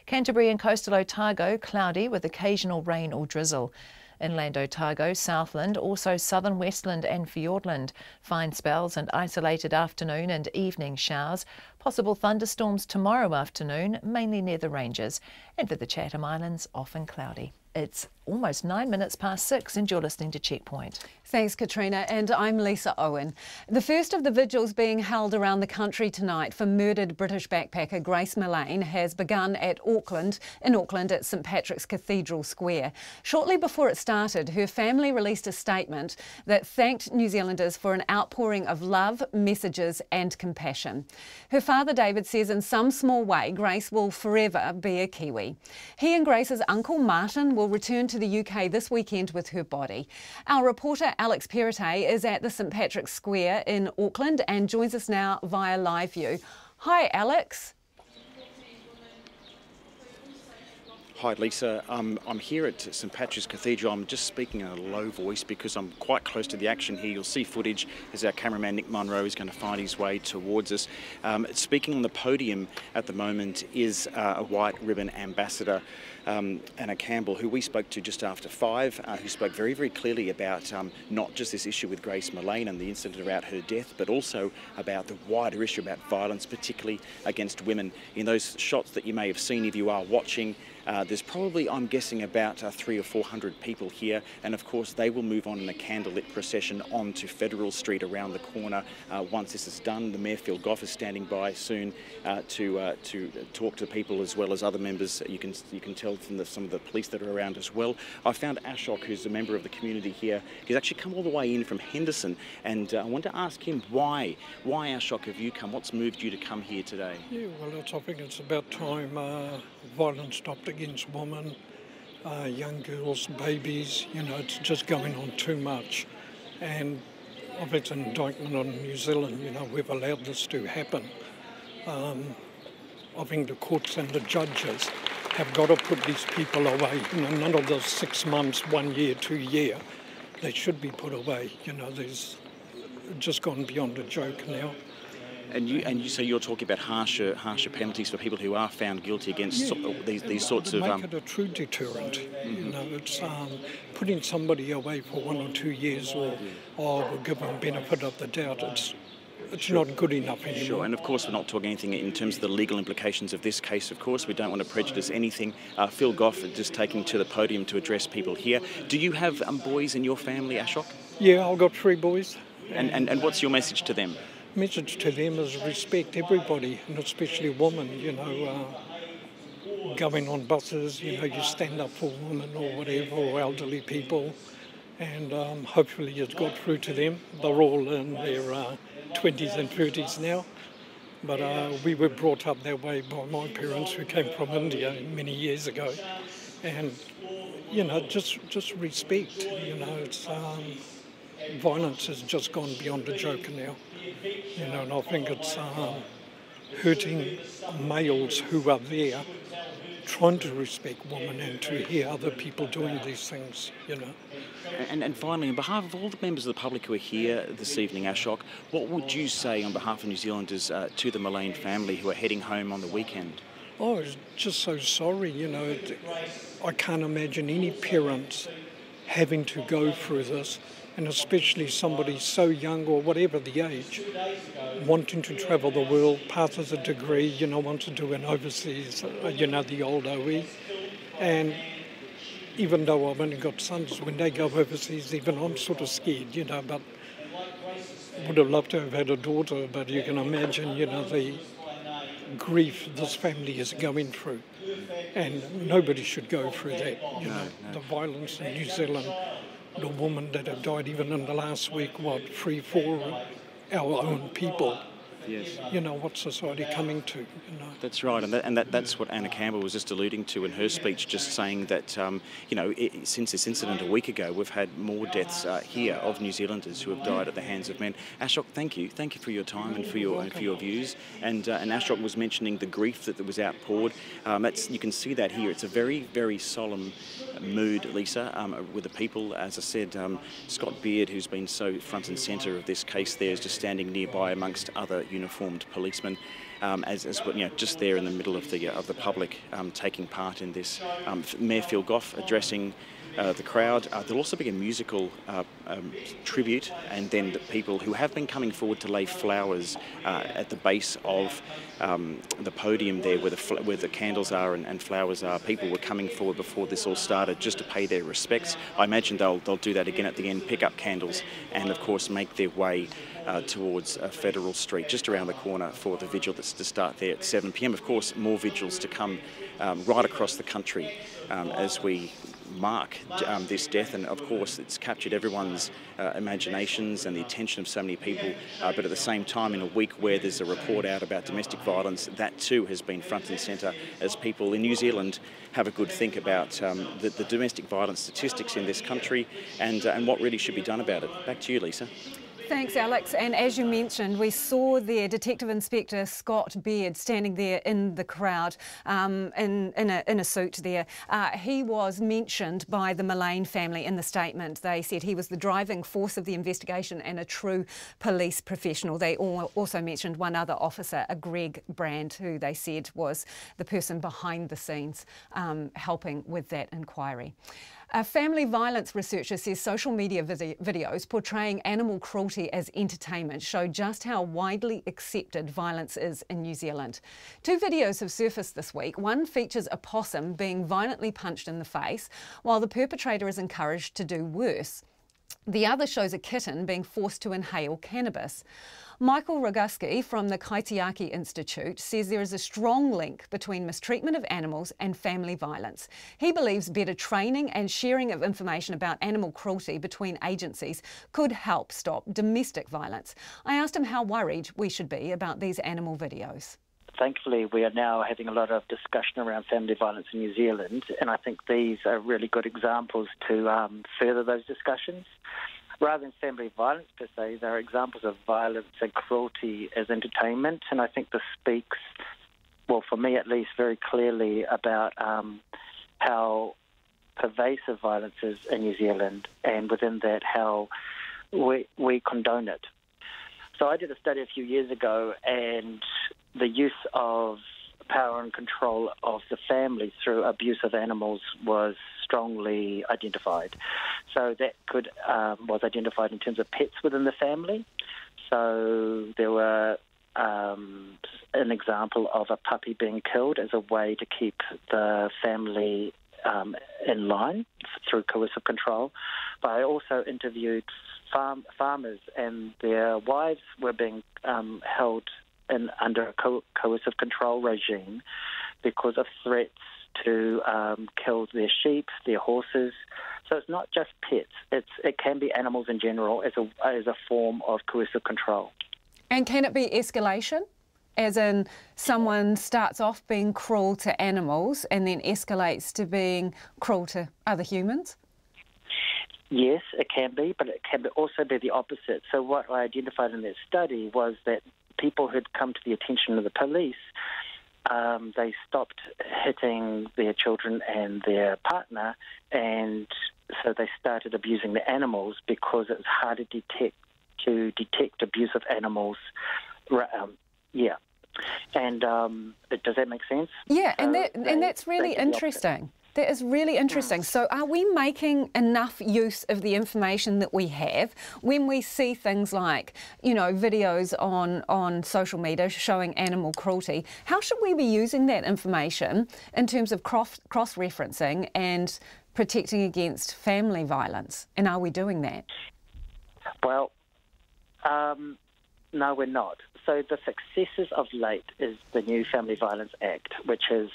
Canterbury and coastal Otago, cloudy with occasional rain or drizzle. Inland Otago, Southland, also southern Westland and Fiordland. Fine spells and isolated afternoon and evening showers. Possible thunderstorms tomorrow afternoon, mainly near the ranges. And for the Chatham Islands, often cloudy. It's almost 9 minutes past 6 and you're listening to Checkpoint. Thanks, Katrina, and I'm Lisa Owen. The first of the vigils being held around the country tonight for murdered British backpacker Grace Millane has begun in Auckland at St Patrick's Cathedral Square. Shortly before it started, her family released a statement that thanked New Zealanders for an outpouring of love, messages and compassion. Her father David says in some small way Grace will forever be a Kiwi. He and Grace's uncle Martin will return to the UK this weekend with her body. Our reporter Alex Perrottet is at the St Patrick's Square in Auckland and joins us now via live view. Hi Alex. Hi Lisa, I'm here at St Patrick's Cathedral. I'm just speaking in a low voice because I'm quite close to the action here. You'll see footage as our cameraman Nick Munro is going to find his way towards us. Speaking on the podium at the moment is a White Ribbon Ambassador, Anna Campbell, who we spoke to just after 5, who spoke very, very clearly about not just this issue with Grace Millane and the incident about her death, but also about the wider issue about violence, particularly against women. In those shots that you may have seen if you are watching, there's probably, I'm guessing, about 300 or 400 people here, and of course they will move on in a candlelit procession on to Federal Street around the corner. Once this is done, the Mayor Phil Goff is standing by soon to talk to people as well as other members. You can tell from some of the police that are around as well. I found Ashok, who's a member of the community here. He's actually come all the way in from Henderson, and I want to ask him why Ashok have you come? What's moved you to come here today? Yeah, well, I think it's about time violence stopped against women, young girls, babies. You know, it's just going on too much. And I think it's an indictment on New Zealand. You know, we've allowed this to happen. I think the courts and the judges have got to put these people away. You know, none of those 6 months, 1 year, 2 year, they should be put away. You know, there's just gone beyond a joke now. And so you're talking about harsher penalties for people who are found guilty against these sorts of. Make it a true deterrent. You know, it's putting somebody away for 1 or 2 years, or we'll give them benefit of the doubt. It's not good enough anymore. Sure, and of course we're not talking anything in terms of the legal implications of this case. Of course, we don't want to prejudice anything. Phil Goff is just taking to the podium to address people here. Do you have boys in your family, Ashok? Yeah, I've got 3 boys. And what's your message to them? Message to them is respect everybody, and especially women. You know, going on buses, you know, you stand up for women or whatever, or elderly people, and hopefully it's got through to them. They're all in their 20s and 30s now, but we were brought up that way by my parents, who came from India many years ago, and you know, just respect. You know, it's violence has just gone beyond a joke now. You know, and I think it's hurting males who are there, trying to respect women and to hear other people doing these things, you know. And finally, on behalf of all the members of the public who are here this evening, Ashok, what would you say on behalf of New Zealanders to the Millane family who are heading home on the weekend? Oh, it's just so sorry, you know. I can't imagine any parents having to go through this, and especially somebody so young or whatever the age, wanting to travel the world, passes a degree, you know, wants to do an overseas, you know, the old OE. And even though I've only got sons, when they go overseas, even I'm sort of scared, you know, but would have loved to have had a daughter, but you can imagine, you know, the grief this family is going through. And nobody should go through that, you know. The violence in New Zealand, the woman that have died even in the last week, 3, 4 our own people. Yes. You know, what's society coming to? You know? That's right, and that's what Anna Campbell was just alluding to in her speech, just saying that, you know, since this incident a week ago, we've had more deaths here of New Zealanders who have died at the hands of men. Ashok, thank you for your time and for your views. And Ashok was mentioning the grief that was outpoured. You can see that here. It's a very, very solemn mood, Lisa, with the people. As I said, Scott Beard, who's been so front and centre of this case, there is just standing nearby amongst other uniformed policemen, as you know, just there in the middle of the public taking part in this. Mayor Phil Goff addressing the crowd. There'll also be a musical tribute, and then the people who have been coming forward to lay flowers at the base of the podium there where the candles are and flowers are. People were coming forward before this all started just to pay their respects. I imagine they'll do that again at the end, pick up candles and of course make their way towards Federal Street, just around the corner for the vigil that's to start there at 7 p.m. Of course, more vigils to come right across the country as we mark this death, and of course it's captured everyone's imaginations and the attention of so many people, but at the same time, in a week where there's a report out about domestic violence, that too has been front and centre as people in New Zealand have a good think about the domestic violence statistics in this country and what really should be done about it. Back to you, Lisa. Thanks, Alex. And as you mentioned, we saw there Detective Inspector Scott Beard standing there in the crowd in a suit there. He was mentioned by the Mullane family in the statement. They said he was the driving force of the investigation and a true police professional. They also mentioned one other officer, a Greg Brand, who they said was the person behind the scenes helping with that inquiry. A family violence researcher says social media videos portraying animal cruelty as entertainment show just how widely accepted violence is in New Zealand. Two videos have surfaced this week. One features a possum being violently punched in the face, while the perpetrator is encouraged to do worse. The other shows a kitten being forced to inhale cannabis. Michael Roguski from the Kaitiaki Institute says there is a strong link between mistreatment of animals and family violence. He believes better training and sharing of information about animal cruelty between agencies could help stop domestic violence. I asked him how worried we should be about these animal videos. Thankfully, we are now having a lot of discussion around family violence in New Zealand, and I think these are really good examples to further those discussions. Rather than family violence per se, there are examples of violence and cruelty as entertainment, and I think this speaks, well, for me at least, very clearly about how pervasive violence is in New Zealand, and within that, how we condone it. So I did a study a few years ago, and the use of power and control of the family through abuse of animals was strongly identified. So that was identified in terms of pets within the family. So there were an example of a puppy being killed as a way to keep the family in line through coercive control. But I also interviewed farmers, and their wives were being held under a coercive control regime because of threats to kill their sheep, their horses. So it's not just pets; it can be animals in general as a form of coercive control. And can it be escalation, as in someone starts off being cruel to animals and then escalates to being cruel to other humans? Yes, it can be, but it can also be the opposite. So what I identified in that study was that people who'd come to the attention of the police, they stopped hitting their children and their partner, and so they started abusing the animals because it's hard to detect abuse of animals. Yeah. And does that make sense? Yeah, so and that's really interesting. That is really interesting. So are we making enough use of the information that we have when we see things like, you know, videos on social media showing animal cruelty? How should we be using that information in terms of cross-referencing and protecting against family violence? And are we doing that? Well, no, we're not. So the successes of late is the new Family Violence Act, which has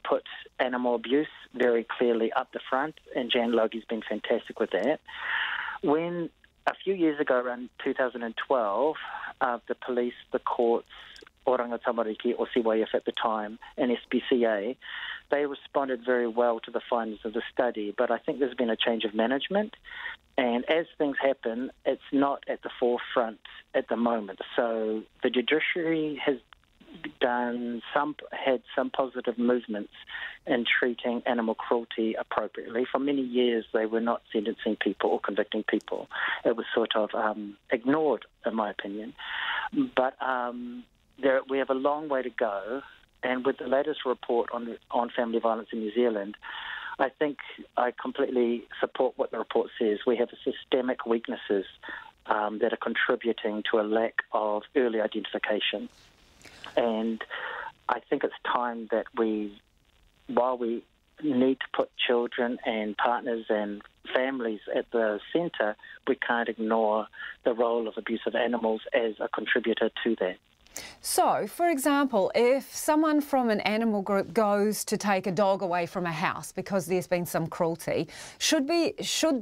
put animal abuse very clearly up the front, and Jan Logie's been fantastic with that. When a few years ago, around 2012, the police, the courts, Oranga Tamariki or CYF at the time, and SPCA, they responded very well to the findings of the study, but I think there's been a change of management, and as things happen, it's not at the forefront at the moment. So the judiciary has had some positive movements in treating animal cruelty appropriately. For many years, they were not sentencing people or convicting people. It was sort of ignored, in my opinion. But we have a long way to go, and with the latest report on family violence in New Zealand, I think I completely support what the report says. We have systemic weaknesses that are contributing to a lack of early identification. And I think it's time that while we need to put children and partners and families at the centre, we can't ignore the role of abuse of animals as a contributor to that. So, for example, if someone from an animal group goes to take a dog away from a house because there's been some cruelty, should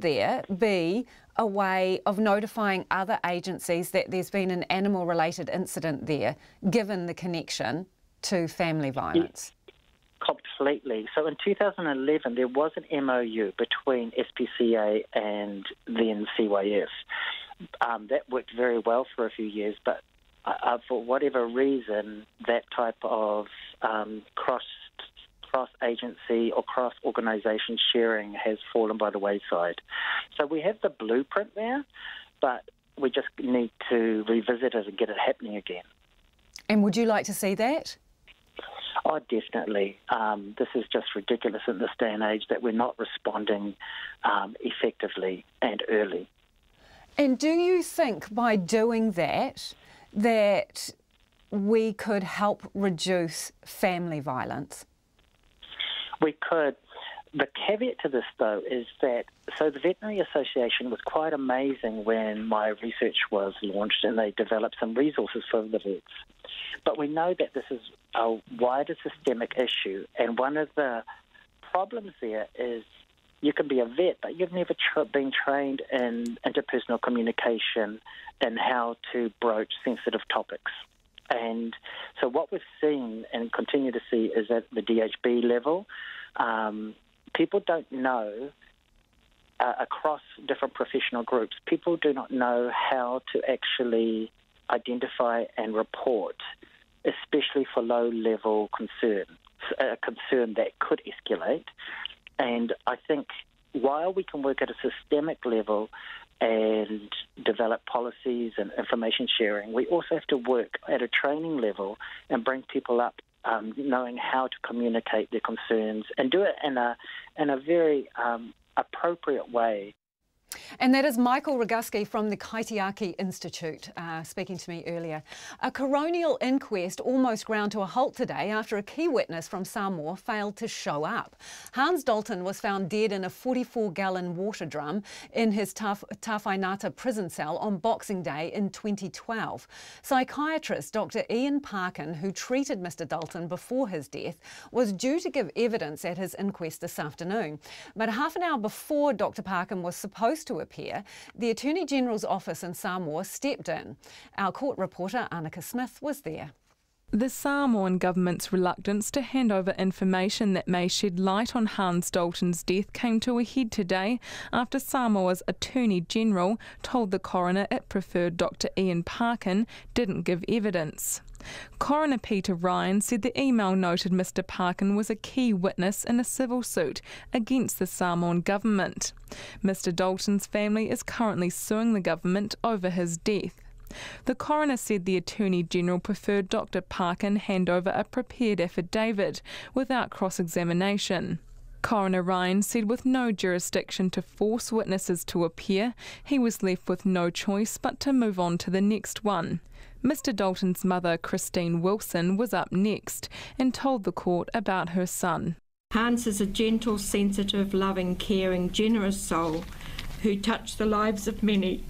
there be a way of notifying other agencies that there's been an animal-related incident there, given the connection to family violence? Completely. So in 2011, there was an MOU between SPCA and then CYF. That worked very well for a few years, but for whatever reason, that type of cross-agency or cross-organisation sharing has fallen by the wayside. So we have the blueprint there, but we just need to revisit it and get it happening again. And would you like to see that? Oh, definitely. This is just ridiculous in this day and age that we're not responding effectively and early. And do you think by doing that we could help reduce family violence? We could. The caveat to this, though, is that, so the Veterinary Association was quite amazing when my research was launched and they developed some resources for the vets. But we know that this is a wider systemic issue, and one of the problems there is you can be a vet, but you've never been trained in interpersonal communication and how to broach sensitive topics. And so what we've seen and continue to see is at the DHB level, people don't know, across different professional groups, people do not know how to actually identify and report, especially for low-level concern, a concern that could escalate. And I think while we can work at a systemic level and develop policies and information sharing, we also have to work at a training level and bring people up knowing how to communicate their concerns and do it in a very appropriate way. And that is Michael Roguski from the Kaitiaki Institute speaking to me earlier. A coronial inquest almost ground to a halt today after a key witness from Samoa failed to show up. Hans Dalton was found dead in a 44-gallon water drum in his Tawhainata prison cell on Boxing Day in 2012. Psychiatrist Dr. Ian Parkin, who treated Mr. Dalton before his death, was due to give evidence at his inquest this afternoon. But half an hour before Dr. Parkin was supposed to appear, the Attorney General's office in Samoa stepped in. Our court reporter Annika Smith was there. The Samoan government's reluctance to hand over information that may shed light on Hans Dalton's death came to a head today after Samoa's Attorney General told the coroner it preferred Dr. Ian Parkin didn't give evidence. Coroner Peter Ryan said the email noted Mr. Parkin was a key witness in a civil suit against the Samoan government. Mr. Dalton's family is currently suing the government over his death. The coroner said the Attorney General preferred Dr. Parkin hand over a prepared affidavit without cross-examination. Coroner Ryan said with no jurisdiction to force witnesses to appear, he was left with no choice but to move on to the next one. Mr. Dalton's mother, Christine Wilson, was up next and told the court about her son. Hans is a gentle, sensitive, loving, caring, generous soul who touched the lives of many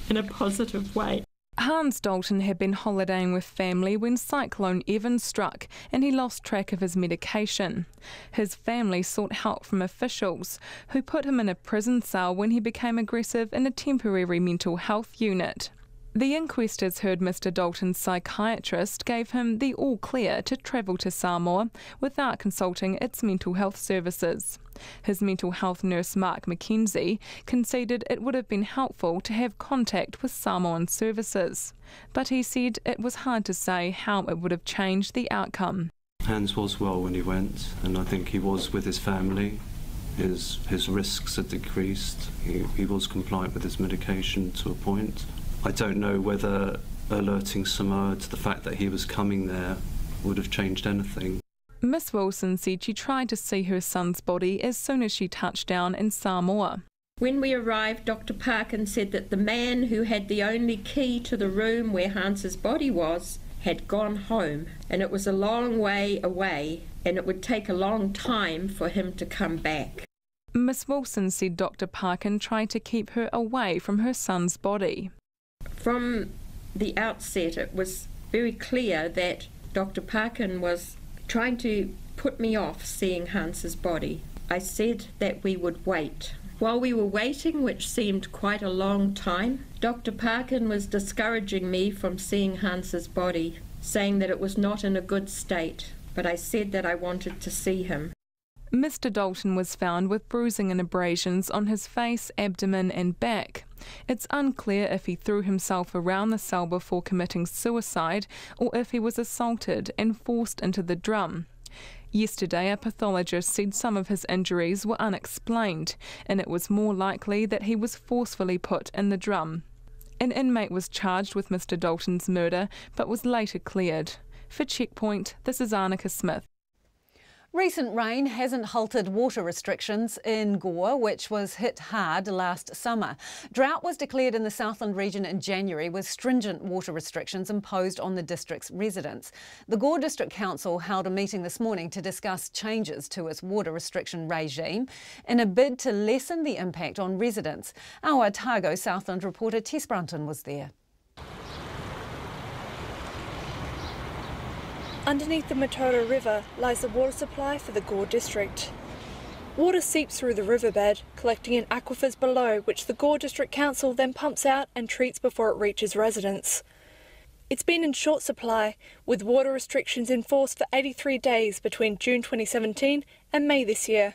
in a positive way. Hans Dalton had been holidaying with family when Cyclone Evan struck and he lost track of his medication. His family sought help from officials who put him in a prison cell when he became aggressive in a temporary mental health unit. The inquestors heard Mr. Dalton's psychiatrist gave him the all-clear to travel to Samoa without consulting its mental health services. His mental health nurse Mark McKenzie conceded it would have been helpful to have contact with Samoan services, but he said it was hard to say how it would have changed the outcome. Hans was well when he went, and I think he was with his family. His risks had decreased. He was compliant with his medication to a point. I don't know whether alerting Samoa to the fact that he was coming there would have changed anything. Miss Wilson said she tried to see her son's body as soon as she touched down in Samoa. When we arrived, Dr. Parkin said that the man who had the only key to the room where Hans's body was had gone home, and it was a long way away, and it would take a long time for him to come back. Miss Wilson said Dr. Parkin tried to keep her away from her son's body. From the outset, it was very clear that Dr. Parkin was trying to put me off seeing Hans's body. I said that we would wait. While we were waiting, which seemed quite a long time, Dr. Parkin was discouraging me from seeing Hans's body, saying that it was not in a good state, but I said that I wanted to see him. Mr. Dalton was found with bruising and abrasions on his face, abdomen and back. It's unclear if he threw himself around the cell before committing suicide or if he was assaulted and forced into the drum. Yesterday, a pathologist said some of his injuries were unexplained, and it was more likely that he was forcefully put in the drum. An inmate was charged with Mr. Dalton's murder, but was later cleared. For Checkpoint, this is Arnica Smith. Recent rain hasn't halted water restrictions in Gore, which was hit hard last summer. Drought was declared in the Southland region in January, with stringent water restrictions imposed on the district's residents. The Gore District Council held a meeting this morning to discuss changes to its water restriction regime in a bid to lessen the impact on residents. Our Otago Southland reporter Tess Brunton was there. Underneath the Mataura River lies the water supply for the Gore district. Water seeps through the riverbed, collecting in aquifers below, which the Gore District Council then pumps out and treats before it reaches residents. It's been in short supply, with water restrictions in force for 83 days between June 2017 and May this year.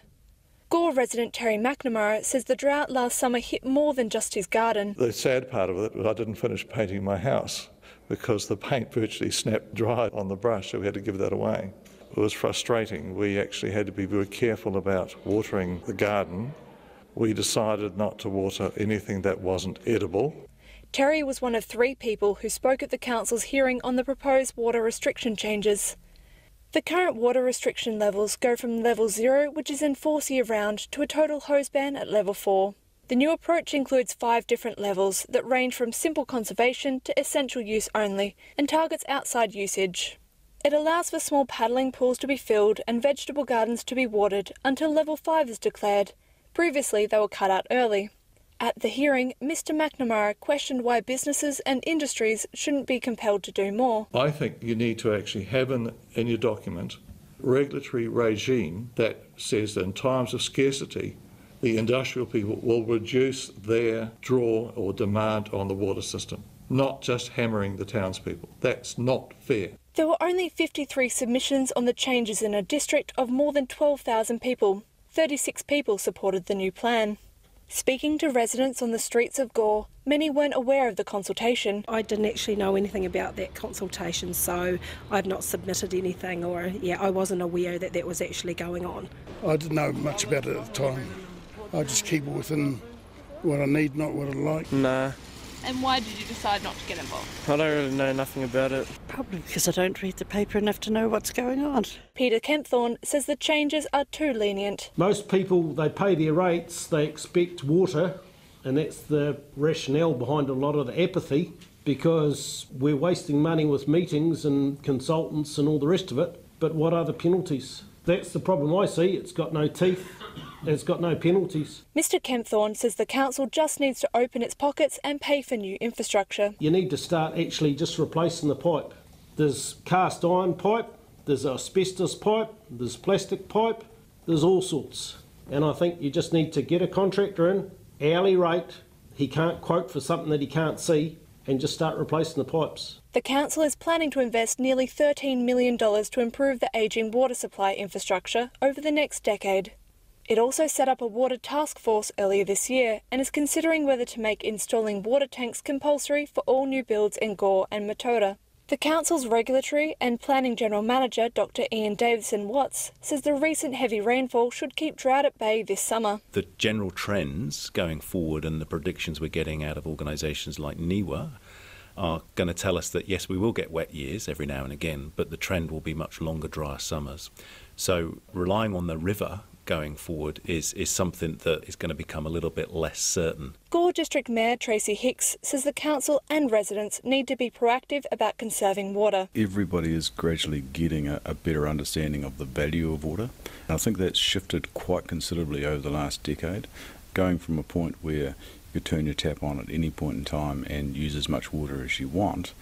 Gore resident Terry McNamara says the drought last summer hit more than just his garden. The sad part of it was I didn't finish painting my house, because the paint virtually snapped dry on the brush, so we had to give that away. It was frustrating. We actually had to be very careful about watering the garden. We decided not to water anything that wasn't edible. Terry was one of 3 people who spoke at the council's hearing on the proposed water restriction changes. The current water restriction levels go from level 0, which is in force year-round, to a total hose ban at level 4. The new approach includes 5 different levels that range from simple conservation to essential use only and targets outside usage. It allows for small paddling pools to be filled and vegetable gardens to be watered until level 5 is declared. Previously, they were cut out early. At the hearing, Mr. McNamara questioned why businesses and industries shouldn't be compelled to do more. I think you need to actually have in your document regulatory regime that says that in times of scarcity, the industrial people will reduce their draw or demand on the water system, not just hammering the townspeople. That's not fair. There were only 53 submissions on the changes in a district of more than 12,000 people. 36 people supported the new plan. Speaking to residents on the streets of Gore, many weren't aware of the consultation. I didn't actually know anything about that consultation, so I've not submitted anything, or I wasn't aware that that was actually going on. I didn't know much about it at the time. I just keep it within what I need, not what I like. Nah. And why did you decide not to get involved? I don't really know nothing about it. Probably because I don't read the paper enough to know what's going on. Peter Kempthorne says the changes are too lenient. Most people, they pay their rates, they expect water, and that's the rationale behind a lot of the apathy, because we're wasting money with meetings and consultants and all the rest of it. But what are the penalties? That's the problem I see. It's got no teeth. It's got no penalties. Mr. Kempthorne says the council just needs to open its pockets and pay for new infrastructure. You need to start actually just replacing the pipe. There's cast iron pipe, there's asbestos pipe, there's plastic pipe, there's all sorts. And I think you just need to get a contractor in, hourly rate, he can't quote for something that he can't see, and just start replacing the pipes. The council is planning to invest nearly $13 million to improve the ageing water supply infrastructure over the next decade. It also set up a water task force earlier this year and is considering whether to make installing water tanks compulsory for all new builds in Gore and Mataura. The council's regulatory and planning general manager, Dr. Ian Davison-Watts, says the recent heavy rainfall should keep drought at bay this summer. The general trends going forward and the predictions we're getting out of organisations like NIWA are going to tell us that yes, we will get wet years every now and again, but the trend will be much longer, drier summers. So relying on the river going forward is something that is going to become a little bit less certain. Gore District Mayor Tracy Hicks says the council and residents need to be proactive about conserving water. Everybody is gradually getting a better understanding of the value of water. And I think that's shifted quite considerably over the last decade, going from a point where you turn your tap on at any point in time and use as much water as you want.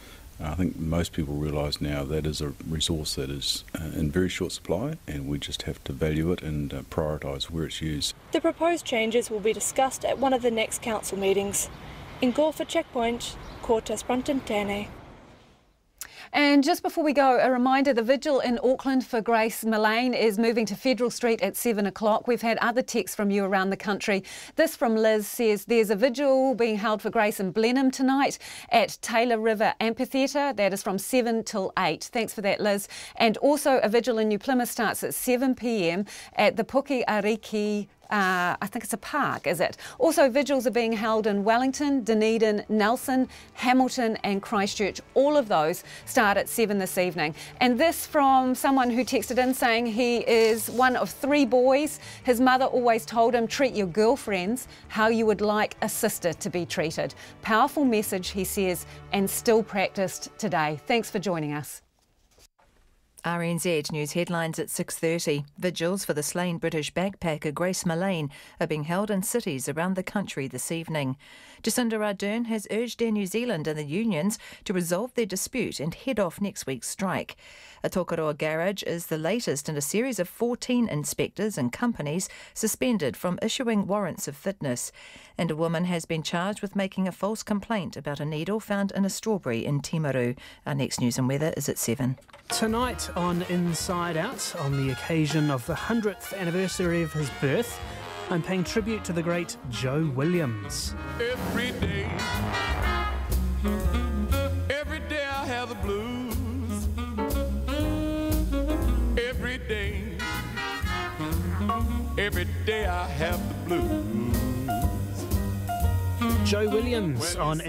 I think most people realise now that is a resource that is in very short supply, and we just have to value it and prioritise where it's used. The proposed changes will be discussed at one of the next council meetings. In Gore for Checkpoint, Cortes Brunton Tane. And just before we go, a reminder, the vigil in Auckland for Grace Millane is moving to Federal Street at 7 o'clock. We've had other texts from you around the country. This from Liz says there's a vigil being held for Grace in Blenheim tonight at Taylor River Amphitheatre. That is from 7 till 8. Thanks for that, Liz. And also a vigil in New Plymouth starts at 7 p.m. at the Puki Ariki I think it's a park, is it? Also, vigils are being held in Wellington, Dunedin, Nelson, Hamilton and Christchurch. All of those start at 7 this evening. And this from someone who texted in saying he is one of 3 boys. His mother always told him, treat your girlfriends how you would like a sister to be treated. Powerful message, he says, and still practiced today. Thanks for joining us. RNZ News headlines at 6:30. Vigils for the slain British backpacker Grace Millane are being held in cities around the country this evening. Jacinda Ardern has urged Air New Zealand and the unions to resolve their dispute and head off next week's strike. A Tokoroa garage is the latest in a series of 14 inspectors and companies suspended from issuing warrants of fitness. And a woman has been charged with making a false complaint about a needle found in a strawberry in Timaru. Our next news and weather is at 7. Tonight on Inside Out, on the occasion of the 100th anniversary of his birth, I'm paying tribute to the great Joe Williams. Every day I have the blues. Every day I have the blues. Joe Williams on